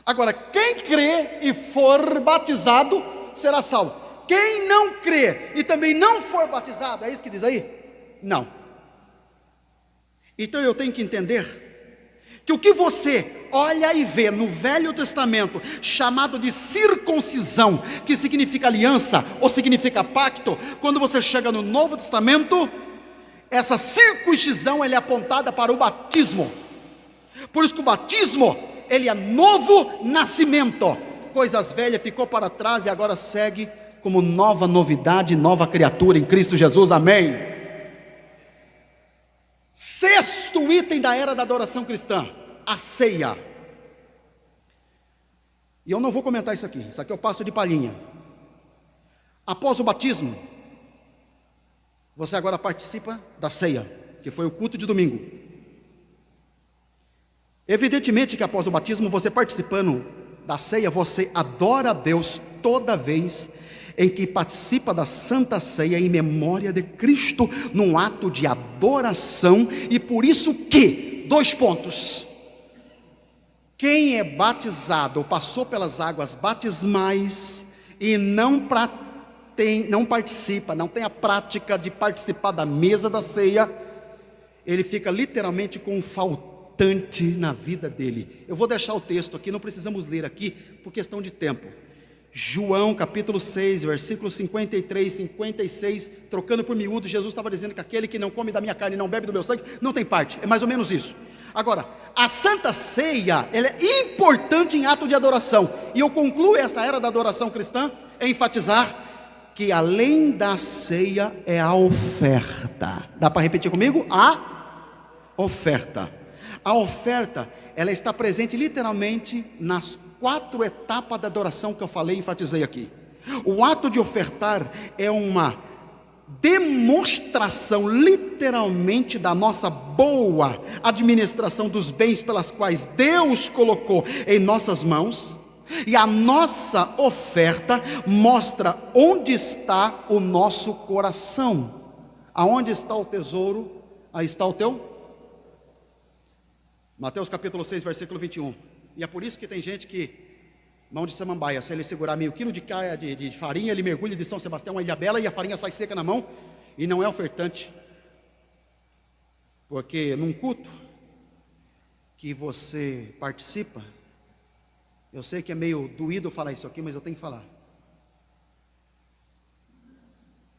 A: Agora, quem crê e for batizado será salvo. Quem não crê e também não for batizado, é isso que diz aí? Não. Então eu tenho que entender que o que você olha e vê no Velho Testamento, chamado de circuncisão, que significa aliança ou significa pacto, quando você chega no Novo Testamento, essa circuncisão ela é apontada para o batismo. Por isso que o batismo, ele é novo nascimento. Coisas velhas ficou para trás e agora segue como nova novidade, nova criatura em Cristo Jesus, amém. Sexto item da era da adoração cristã, a ceia. E eu não vou comentar isso aqui eu passo de palhinha. Após o batismo, você agora participa da ceia, que foi o culto de domingo. Evidentemente que após o batismo, você participando da ceia, você adora a Deus toda vez em que participa da Santa Ceia em memória de Cristo, num ato de adoração, e por isso que, 2 pontos, quem é batizado ou passou pelas águas batismais e não participa, não tem a prática de participar da mesa da ceia, ele fica literalmente com um faltante na vida dele. Eu vou deixar o texto aqui, não precisamos ler aqui por questão de tempo. João capítulo 6, versículos 53, 56, trocando por miúdo, Jesus estava dizendo que aquele que não come da minha carne e não bebe do meu sangue, não tem parte, é mais ou menos isso. Agora, a Santa Ceia, ela é importante em ato de adoração, e eu concluo essa era da adoração cristã, em enfatizar que além da ceia é a oferta. Dá para repetir comigo? A oferta. A oferta, ela está presente literalmente nas 4 etapas da adoração que eu falei e enfatizei aqui. O ato de ofertar é uma demonstração literalmente da nossa boa administração dos bens pelas quais Deus colocou em nossas mãos, e a nossa oferta mostra onde está o nosso coração. Aonde está o tesouro, aí está o teu. Mateus capítulo 6, versículo 21. E é por isso que tem gente que, mão de samambaia, se ele segurar meio quilo de farinha, ele mergulha de São Sebastião, uma ilha bela, e a farinha sai seca na mão, e não é ofertante. Porque num culto que você participa, eu sei que é meio doído falar isso aqui, mas eu tenho que falar.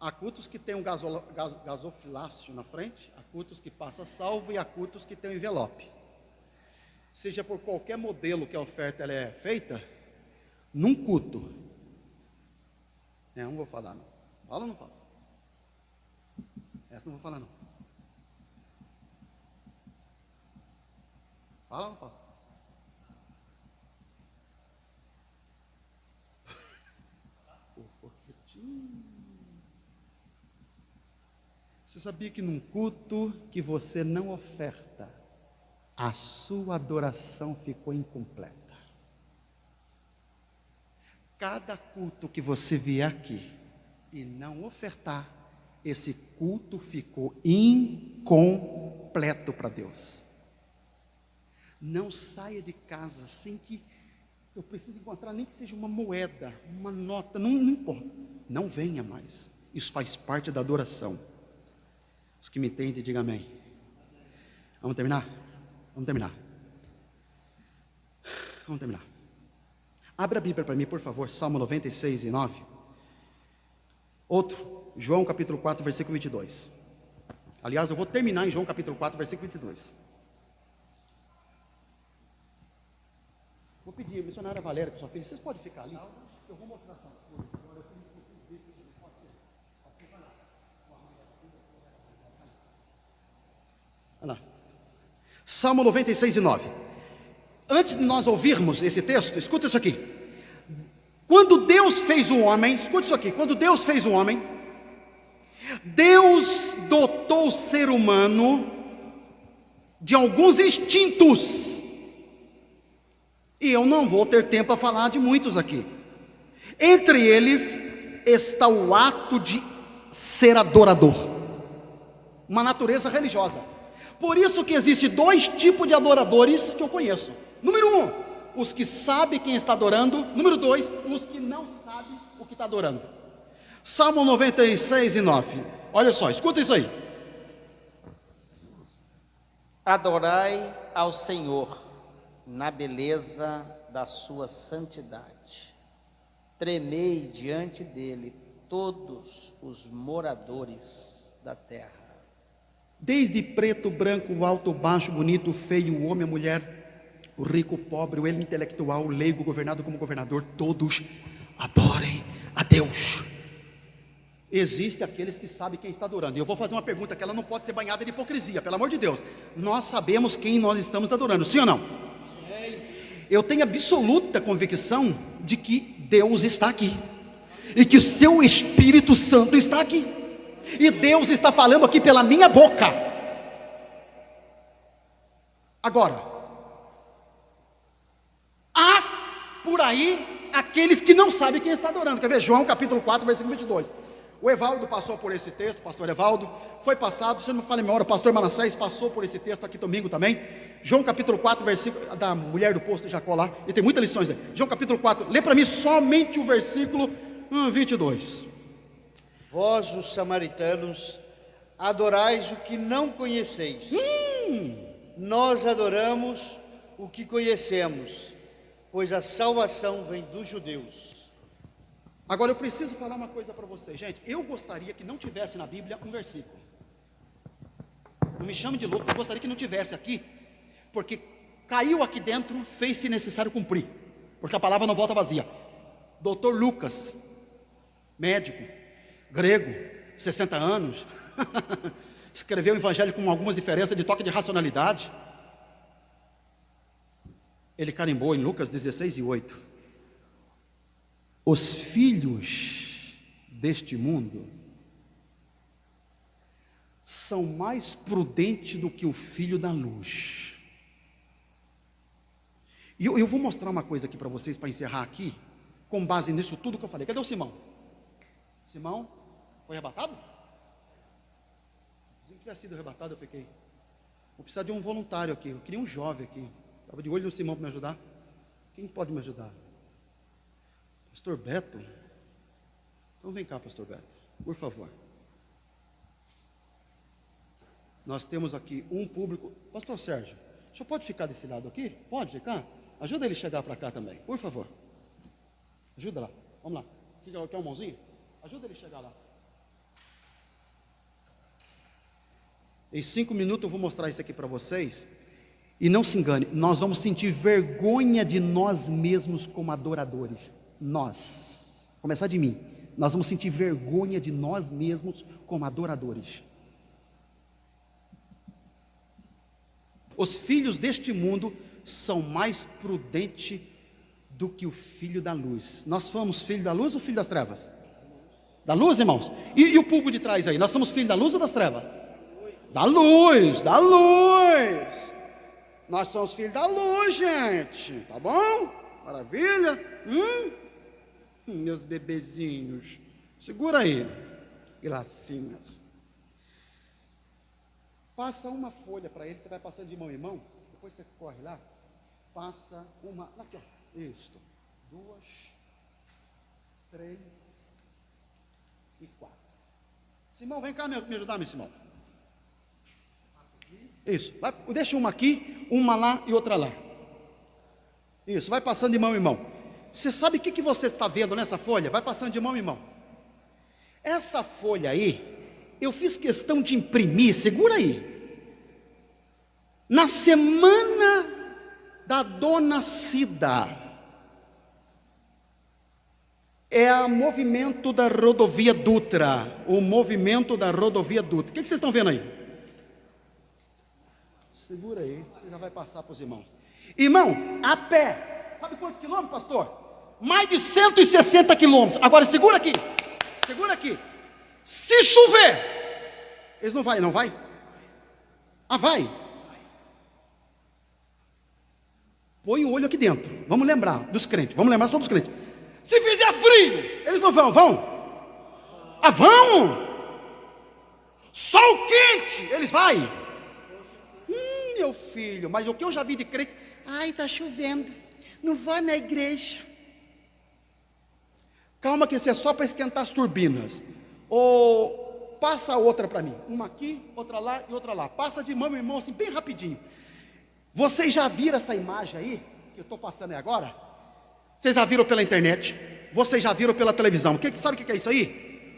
A: Há cultos que tem um gasofilácio na frente, há cultos que passa salvo e há cultos que tem um envelope. Seja por qualquer modelo que a oferta ela é feita, num culto, não vou falar não. Fala ou não fala? Essa não vou falar não. Fala ou não fala? Você sabia que num culto que você não oferta, a sua adoração ficou incompleta? Cada culto que você vier aqui e não ofertar, esse culto ficou incompleto para Deus. Não saia de casa sem que eu precise encontrar nem que seja uma moeda, uma nota, não importa. Não venha mais. Isso faz parte da adoração. Os que me entendem, digam amém. Vamos terminar? Vamos terminar. Vamos terminar. Abra a Bíblia para mim, por favor, Salmo 96 e 9. Outro, João capítulo 4, versículo 22. Aliás, eu vou terminar em João capítulo 4, versículo 22. Vou pedir, missionária Valéria, com sua filha, vocês podem ficar ali? Eu vou mostrar as coisas. Olha lá. Salmo 96 e 9. Antes de nós ouvirmos esse texto, escuta isso aqui. Quando Deus fez o homem, escuta isso aqui. Quando Deus fez o homem, Deus dotou o ser humano de alguns instintos. E eu não vou ter tempo a falar de muitos aqui. Entre eles está o ato de ser adorador. Uma natureza religiosa. Por isso que existe dois tipos de adoradores que eu conheço. Número 1, os que sabem quem está adorando. Número 2, os que não sabem o que está adorando. Salmo 96 e 9. Olha só, escuta isso aí.
E: Adorai ao Senhor na beleza da sua santidade. Tremei diante dele todos os moradores da terra.
A: Desde preto, branco, alto, baixo, bonito, feio, o homem, a mulher, o rico, o pobre, o intelectual, o leigo, governado como governador, todos adorem a Deus. Existem aqueles que sabem quem está adorando. E eu vou fazer uma pergunta que ela não pode ser banhada de hipocrisia, pelo amor de Deus. Nós sabemos quem nós estamos adorando, sim ou não? Eu tenho absoluta convicção de que Deus está aqui. E que o seu Espírito Santo está aqui. E Deus está falando aqui pela minha boca. Agora, há por aí aqueles que não sabem quem está adorando. Quer ver? João capítulo 4, versículo 22. O Evaldo passou por esse texto, o pastor Evaldo. Foi passado, se não me falha a memória, o pastor Manassés passou por esse texto aqui domingo também. João capítulo 4, versículo da mulher do poço de Jacó lá. E tem muitas lições aí. João capítulo 4, lê para mim somente o versículo 22.
C: Vós, os samaritanos, adorais o que não conheceis. Nós adoramos o que conhecemos, pois a salvação vem dos judeus.
A: Agora eu preciso falar uma coisa para vocês, gente. Eu gostaria que não tivesse na Bíblia um versículo. Não me chame de louco, eu gostaria que não tivesse aqui, porque caiu aqui dentro, fez-se necessário cumprir, porque a palavra não volta vazia. Doutor Lucas, médico, grego, 60 anos, escreveu o evangelho com algumas diferenças de toque de racionalidade. Ele carimbou em Lucas 16 e 8. Os filhos deste mundo são mais prudentes do que o filho da luz. E eu vou mostrar uma coisa aqui para vocês, para encerrar aqui, com base nisso tudo que eu falei. Cadê o Simão? Simão foi arrebatado? Se ele tivesse sido arrebatado, eu fiquei. Vou precisar de um voluntário aqui. Eu queria um jovem aqui. Estava de olho no Simão para me ajudar. Quem pode me ajudar? Pastor Beto? Então vem cá, pastor Beto, por favor. Nós temos aqui um público. Pastor Sérgio, o senhor pode ficar desse lado aqui? Pode ficar? Ajuda ele a chegar para cá também, por favor. Ajuda lá, vamos lá. Quer um mãozinho? Ajuda ele a chegar lá. Em 5 minutos eu vou mostrar isso aqui para vocês. E não se engane, nós vamos sentir vergonha de nós mesmos como adoradores. Nós, começar de mim, nós vamos sentir vergonha de nós mesmos como adoradores. Os filhos deste mundo são mais prudentes do que o filho da luz. Nós somos filho da luz ou filho das trevas? Da luz, irmãos? E o público de trás aí, nós somos filho da luz ou das trevas? Da luz, da luz. Nós somos filhos da luz, gente. Tá bom? Maravilha. Meus bebezinhos. Segura aí. Grafinhas. Passa uma folha para ele. Você vai passando de mão em mão. Depois você corre lá. Passa uma. Aqui, ó. Isto. 2, 3 e 4. Simão, vem cá me ajudar, meu Simão. Isso, vai, deixa uma aqui, uma lá e outra lá. Isso, vai passando de mão em mão. Você sabe o que você está vendo nessa folha? Vai passando de mão em mão. Essa folha aí, eu fiz questão de imprimir, segura aí. Na semana da Dona Cida, é o movimento da rodovia Dutra. O movimento da rodovia Dutra. O que vocês estão vendo aí? Segura aí, você já vai passar para os irmãos. Irmão, a pé, sabe quantos quilômetros, pastor? Mais de 160 quilômetros. Agora segura aqui, segura aqui. Se chover, eles não vai, não vai? Ah, vai. Põe o olho aqui dentro. Vamos lembrar dos crentes, vamos lembrar só dos crentes. Se fizer frio, eles não vão, vão? Ah, vão. Sol quente, eles vão. Meu filho, mas o que eu já vi de crente, ai, está chovendo, não vou na igreja. Calma que isso é só para esquentar as turbinas. Ou passa outra para mim, uma aqui, outra lá e outra lá. Passa de mão em mão assim, bem rapidinho. Vocês já viram essa imagem aí, que eu estou passando aí agora? Vocês já viram pela internet, vocês já viram pela televisão. Sabe o que é isso aí?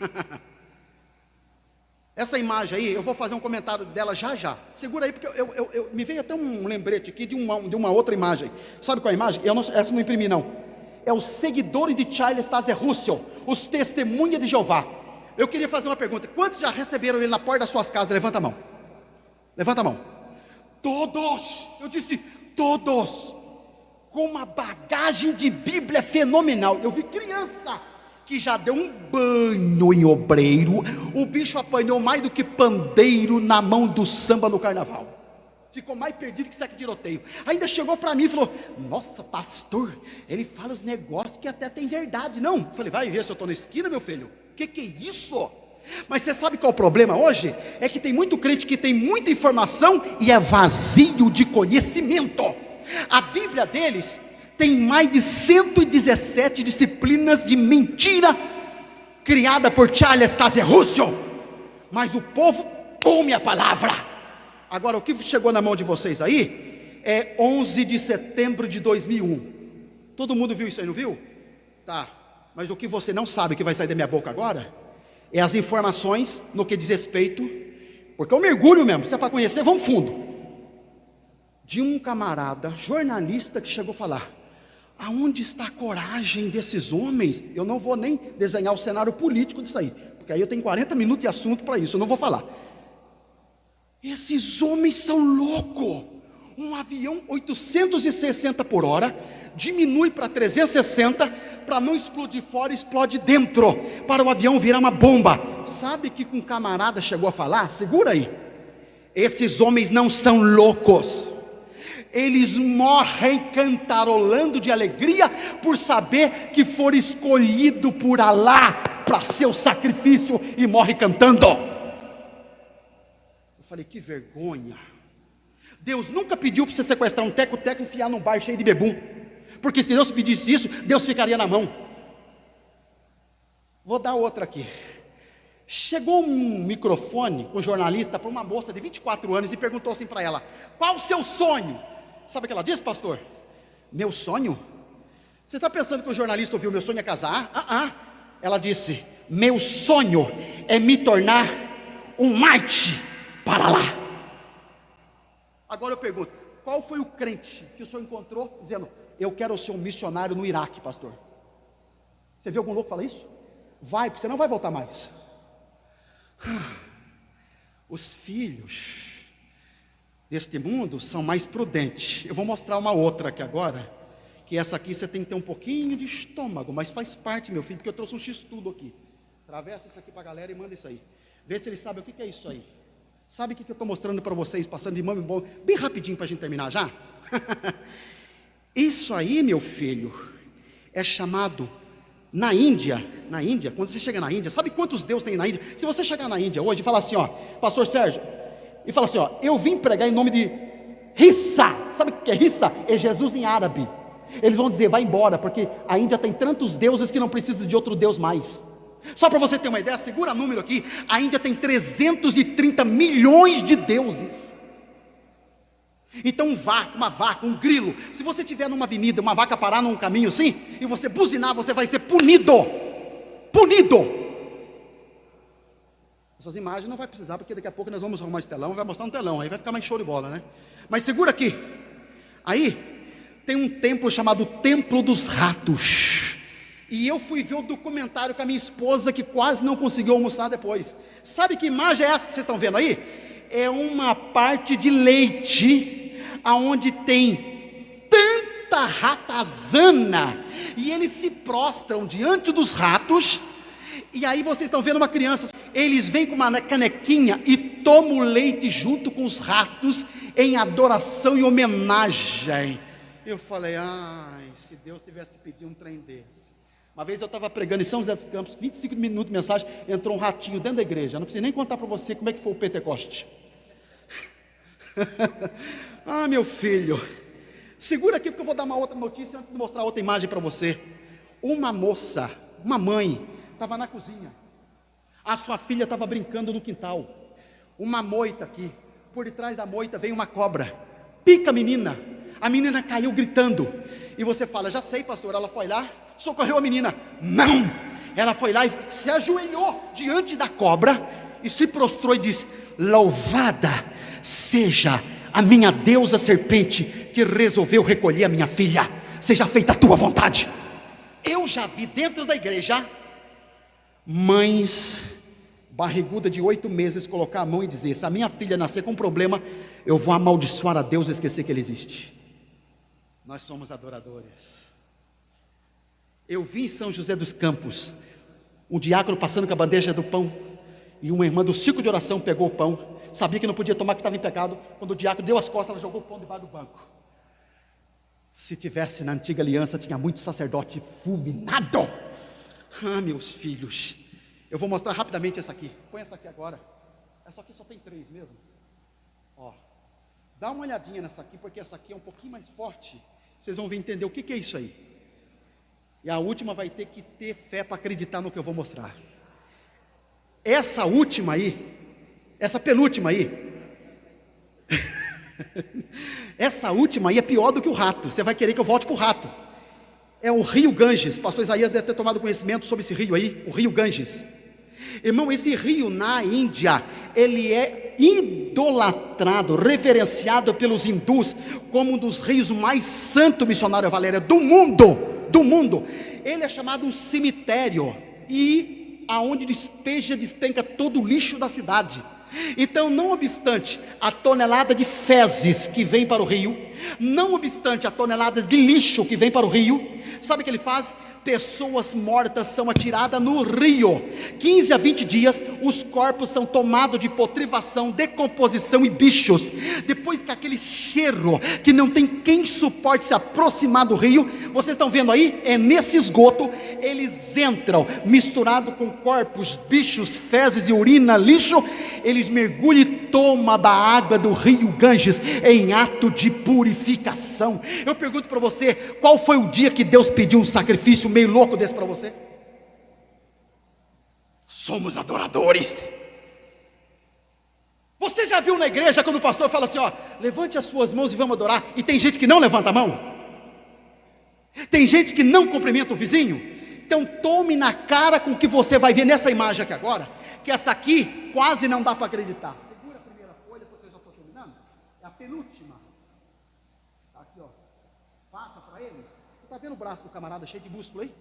A: Essa imagem aí, eu vou fazer um comentário dela já. Segura aí, porque me veio até um lembrete aqui de uma outra imagem. Sabe qual é a imagem? Essa não imprimi não. É os seguidores de Charles Taze Russell, os testemunhas de Jeová. Eu queria fazer uma pergunta. Quantos já receberam ele na porta das suas casas? Levanta a mão. Levanta a mão. Todos. Eu disse todos. Com uma bagagem de Bíblia fenomenal. Eu vi criança que já deu um banho em obreiro, o bicho apanhou mais do que pandeiro na mão do samba no carnaval, ficou mais perdido que saco de tiroteio. Ainda chegou para mim e falou, nossa pastor, ele fala os negócios que até tem verdade. Não, eu falei, vai ver se eu estou na esquina, meu filho, que é isso? Mas você sabe qual é o problema hoje? É que tem muito crente que tem muita informação e é vazio de conhecimento. A Bíblia deles tem mais de 117 disciplinas de mentira criada por Charles Taze Russell, mas o povo come a palavra. Agora, o que chegou na mão de vocês aí é 11 de setembro de 2001. Todo mundo viu isso aí, não viu? Tá, mas o que você não sabe que vai sair da minha boca agora é as informações no que diz respeito, porque eu mergulho mesmo, se é para conhecer, vamos fundo, de um camarada jornalista que chegou a falar, aonde está a coragem desses homens? Eu não vou nem desenhar o cenário político disso aí, porque aí eu tenho 40 minutos de assunto para isso, eu não vou falar. Esses homens são loucos. Um avião 860 por hora diminui para 360 para não explodir fora, explode dentro, para o avião virar uma bomba. Sabe que um camarada chegou a falar? Segura aí. Esses homens não são loucos. Eles morrem cantarolando de alegria por saber que foram escolhidos por Alá para seu sacrifício e morre cantando. Eu falei, que vergonha. Deus nunca pediu para você sequestrar um teco-teco e enfiar num bar cheio de bebum, porque se Deus pedisse isso, Deus ficaria na mão. Vou dar outra aqui. Chegou um microfone com um jornalista para uma moça de 24 anos e perguntou assim para ela: qual o seu sonho? Sabe o que ela disse, pastor? Meu sonho? Você está pensando que o jornalista ouviu meu sonho é casar? Ela disse: meu sonho é me tornar um Marte para lá. Agora eu pergunto: qual foi o crente que o senhor encontrou dizendo: eu quero ser um missionário no Iraque, pastor? Você viu algum louco falar isso? Vai, porque você não vai voltar mais. Os filhos deste mundo são mais prudentes. Eu vou mostrar uma outra aqui agora, que essa aqui você tem que ter um pouquinho de estômago, mas faz parte, meu filho, porque eu trouxe um x-tudo aqui. Atravessa isso aqui para a galera e manda isso aí. Vê se eles sabem o que é isso aí. Sabe o que eu estou mostrando para vocês, passando de mão em mão, bem rapidinho para a gente terminar já? Isso aí, meu filho, é chamado... Na Índia, quando você chega na Índia, sabe quantos deuses tem na Índia? Se você chegar na Índia hoje e falar assim, ó, pastor Sérgio, e falar assim, ó, eu vim pregar em nome de Rissa, sabe o que é Rissa? É Jesus em árabe. Eles vão dizer, vai embora, porque a Índia tem tantos deuses que não precisa de outro Deus mais. Só para você ter uma ideia, segura número aqui, a Índia tem 330 milhões de deuses. Então uma vaca, um grilo, se você estiver numa avenida, uma vaca parar num caminho assim, e você buzinar, você vai ser punido. Essas imagens não vai precisar, porque daqui a pouco nós vamos arrumar esse telão, vai mostrar um telão, aí vai ficar mais show de bola, né? Mas segura aqui, aí tem um templo chamado Templo dos Ratos, e eu fui ver o documentário com a minha esposa, que quase não conseguiu almoçar depois. Sabe que imagem é essa que vocês estão vendo aí? É uma parte de leite, aonde tem tanta ratazana, e eles se prostram diante dos ratos, e aí vocês estão vendo uma criança, eles vêm com uma canequinha e tomam o leite junto com os ratos, em adoração e homenagem. Eu falei, se Deus tivesse que pedir um trem desse. Uma vez eu estava pregando em São José dos Campos, 25 minutos de mensagem, entrou um ratinho dentro da igreja. Não preciso nem contar para você como é que foi o Pentecoste. Meu filho, segura aqui porque eu vou dar uma outra notícia antes de mostrar outra imagem para você. Uma moça, uma mãe, estava na cozinha, a sua filha estava brincando no quintal, uma moita aqui, por detrás da moita vem uma cobra, pica a menina caiu gritando, e você fala, já sei pastor, ela foi lá, socorreu a menina. Não, ela foi lá e se ajoelhou diante da cobra, e se prostrou e disse, louvada seja a minha deusa serpente, que resolveu recolher a minha filha, seja feita a tua vontade. Eu já vi dentro da igreja, mães barriguda de 8 meses, colocar a mão e dizer, se a minha filha nascer com problema, eu vou amaldiçoar a Deus e esquecer que Ele existe. Nós somos adoradores. Eu vi em São José dos Campos, um diácono passando com a bandeja do pão, e uma irmã do círculo de oração pegou o pão, sabia que não podia tomar, que estava em pecado, quando o diácono deu as costas, ela jogou o pão debaixo do banco. Se tivesse na antiga aliança, tinha muito sacerdote fulminado. Meus filhos, eu vou mostrar rapidamente essa aqui, põe essa aqui agora, essa aqui só tem 3 mesmo, dá uma olhadinha nessa aqui, porque essa aqui é um pouquinho mais forte, vocês vão ver entender o que é isso aí, e a última vai ter que ter fé para acreditar no que eu vou mostrar. Essa última aí, essa penúltima aí, essa última aí é pior do que o rato, você vai querer que eu volte para o rato, é o rio Ganges, pastor Isaías deve ter tomado conhecimento sobre esse rio aí, o rio Ganges. Irmão, esse rio na Índia, ele é idolatrado, reverenciado pelos hindus, como um dos rios mais santos, missionário Valéria, do mundo, ele é chamado um cemitério, e aonde despenca todo o lixo da cidade. Então, não obstante a tonelada de fezes que vem para o rio, não obstante a tonelada de lixo que vem para o rio, sabe o que ele faz? Pessoas mortas são atiradas no rio, 15 a 20 dias, os corpos são tomados de putrefação, decomposição e bichos, depois que aquele cheiro, que não tem quem suporte se aproximar do rio, vocês estão vendo aí, é nesse esgoto, eles entram, misturado com corpos, bichos, fezes e urina, lixo, eles mergulham e tomam da água do rio Ganges, em ato de purificação. Eu pergunto para você, qual foi o dia que Deus pediu um sacrifício meio louco desse para você? somos adoradores. Você já viu na igreja quando o pastor fala assim, ó, levante as suas mãos e vamos adorar, e tem gente que não levanta a mão? Tem gente que não cumprimenta o vizinho? Então tome na cara com o que você vai ver nessa imagem aqui agora, que essa aqui quase não dá para acreditar. Segura a primeira folha, porque eu já estou terminando. É a penúltima. Tá aqui, ó. Passa para eles. Você está vendo o braço do camarada cheio de músculo aí?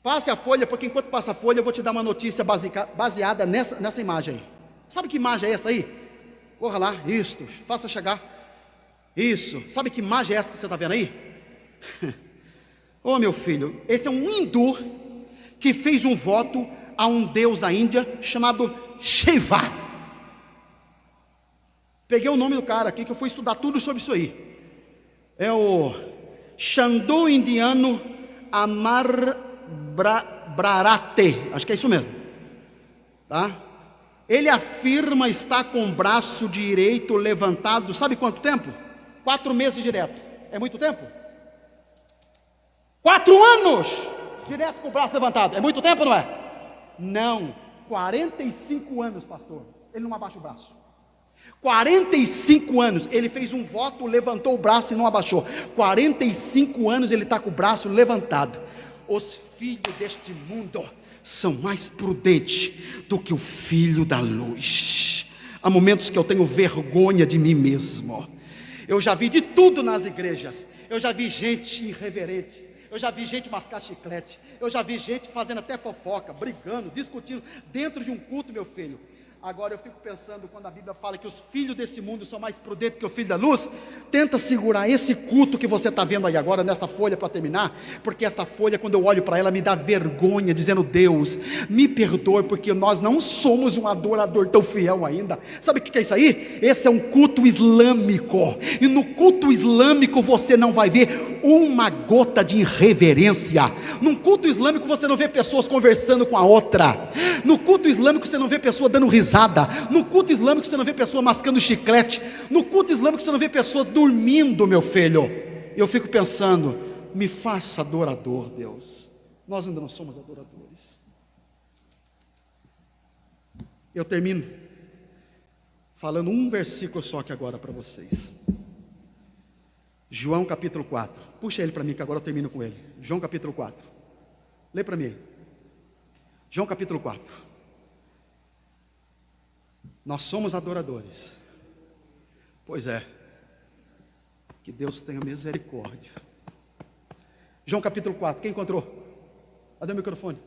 A: Passe a folha, porque enquanto passa a folha, eu vou te dar uma notícia baseada nessa imagem aí. Sabe que imagem é essa aí? Corra lá, isto, faça chegar. Isso, sabe que imagem é essa que você está vendo aí? Ô meu filho, esse é um hindu que fez um voto a um deus da Índia chamado Shiva. Peguei o nome do cara aqui que eu fui estudar tudo sobre isso aí. É o Chandu Indiano Amar Brarate, acho que é isso mesmo, tá? Ele afirma estar com o braço direito levantado, sabe quanto tempo? 4 meses direto. É muito tempo? 4 anos direto com o braço levantado. É muito tempo, não é? Não, 45 anos, pastor. Ele não abaixa o braço. 45 anos, ele fez um voto, levantou o braço e não abaixou. 45 anos ele está com o braço levantado. Os filhos deste mundo são mais prudentes do que o filho da luz. Há momentos que eu tenho vergonha de mim mesmo. Eu já vi de tudo nas igrejas. Eu já vi gente irreverente. Eu já vi gente mascar chiclete. Eu já vi gente fazendo até fofoca, brigando, discutindo dentro de um culto, meu filho. Agora eu fico pensando, quando a Bíblia fala que os filhos desse mundo são mais prudentes que o filho da luz, tenta segurar esse culto que você está vendo aí agora, nessa folha para terminar, porque essa folha, quando eu olho para ela, me dá vergonha, dizendo, Deus, me perdoe, porque nós não somos um adorador tão fiel ainda. Sabe o que é isso aí? Esse é um culto islâmico, e no culto islâmico você não vai ver uma gota de irreverência. Num culto islâmico você não vê pessoas conversando com a outra. No culto islâmico você não vê pessoa dando risada. No culto islâmico você não vê pessoa mascando chiclete. No culto islâmico você não vê pessoas dormindo, meu filho. Eu fico pensando, me faça adorador, Deus. Nós ainda não somos adoradores. Eu termino falando um versículo só aqui agora para vocês. João capítulo 4. Puxa ele para mim que agora eu termino com ele. João capítulo 4. Lê para mim. João capítulo 4. Nós somos adoradores. Pois é. Que Deus tenha misericórdia. João capítulo 4. Quem encontrou? Cadê o microfone?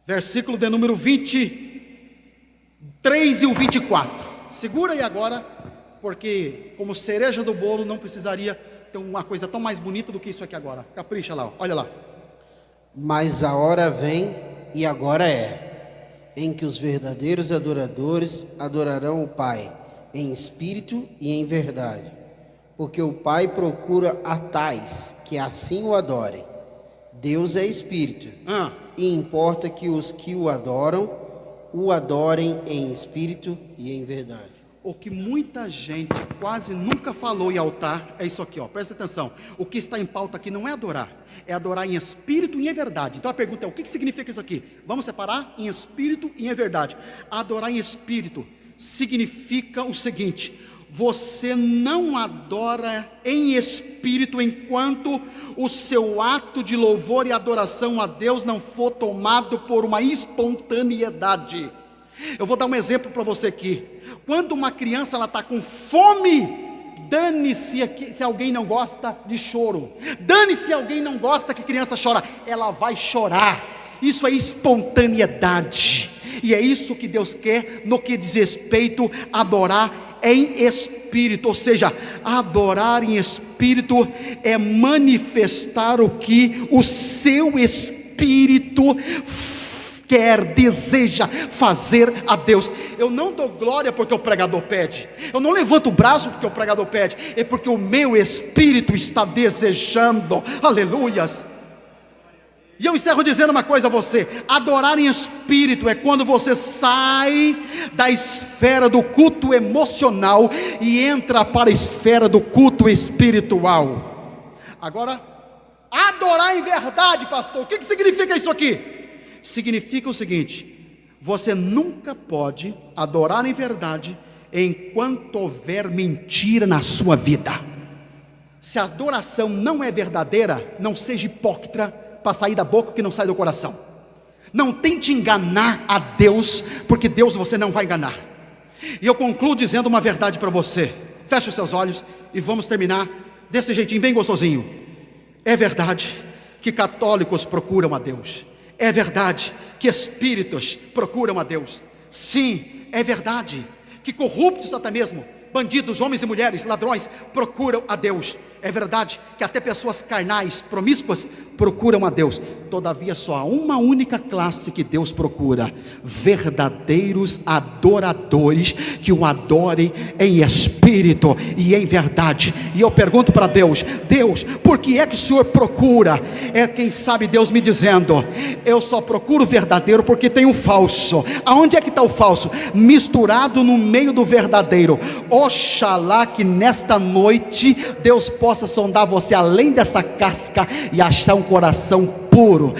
A: Versículo de número 23 e o 24. Segura aí agora, porque como cereja do bolo não precisaria ter uma coisa tão mais bonita do que isso aqui agora. Capricha lá, olha lá.
B: Mas a hora vem, e agora é, em que os verdadeiros adoradores adorarão o Pai, em espírito e em verdade. Porque o Pai procura a tais que assim o adorem. Deus é espírito, e importa que os que o adorem em espírito e em verdade.
A: O que muita gente quase nunca falou em altar é isso aqui, ó. Presta atenção. O que está em pauta aqui não é adorar, é adorar em espírito e em verdade. Então a pergunta é: o que significa isso aqui? Vamos separar em espírito e em verdade. Adorar em espírito significa o seguinte: você não adora em espírito enquanto o seu ato de louvor e adoração a Deus não for tomado por uma espontaneidade. Eu vou dar um exemplo para você aqui. Quando uma criança está com fome, dane-se se alguém não gosta de choro, dane-se se alguém não gosta que criança chora, ela vai chorar. Isso é espontaneidade, e é isso que Deus quer no que diz respeito a adorar em espírito. Ou seja, adorar em espírito é manifestar o que o seu espírito deseja fazer a Deus. Eu não dou glória porque o pregador pede, eu não levanto o braço porque o pregador pede, é porque o meu espírito está desejando. Aleluias. E eu encerro dizendo uma coisa a você: adorar em espírito é quando você sai da esfera do culto emocional e entra para a esfera do culto espiritual. Agora, adorar em verdade, pastor, o que significa isso aqui? significa o seguinte: você nunca pode adorar em verdade enquanto houver mentira na sua vida. Se a adoração não é verdadeira, não seja hipócrita para sair da boca que não sai do coração. Não tente enganar a Deus, porque Deus você não vai enganar. E eu concluo dizendo uma verdade para você. Feche os seus olhos e vamos terminar desse jeitinho bem gostosinho. É verdade que católicos procuram a Deus. É verdade que espíritos procuram a Deus. Sim, é verdade que corruptos até mesmo, bandidos, homens e mulheres, ladrões, procuram a Deus. É verdade que até pessoas carnais, promíscuas, procuram a Deus. Todavia só há uma única classe que Deus procura: verdadeiros adoradores, que o adorem em espírito e em verdade. E eu pergunto para Deus: Deus, por que é que o Senhor procura? É, quem sabe Deus me dizendo: eu só procuro o verdadeiro porque tem um falso. Aonde é que está o falso? Misturado no meio do verdadeiro. Oxalá que nesta noite Deus possa sondar você além dessa casca e achar um coração puro,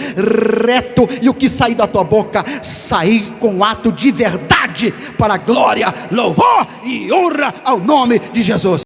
A: reto, e o que sair da tua boca, sair com ato de verdade, para a glória, louvor e honra ao nome de Jesus.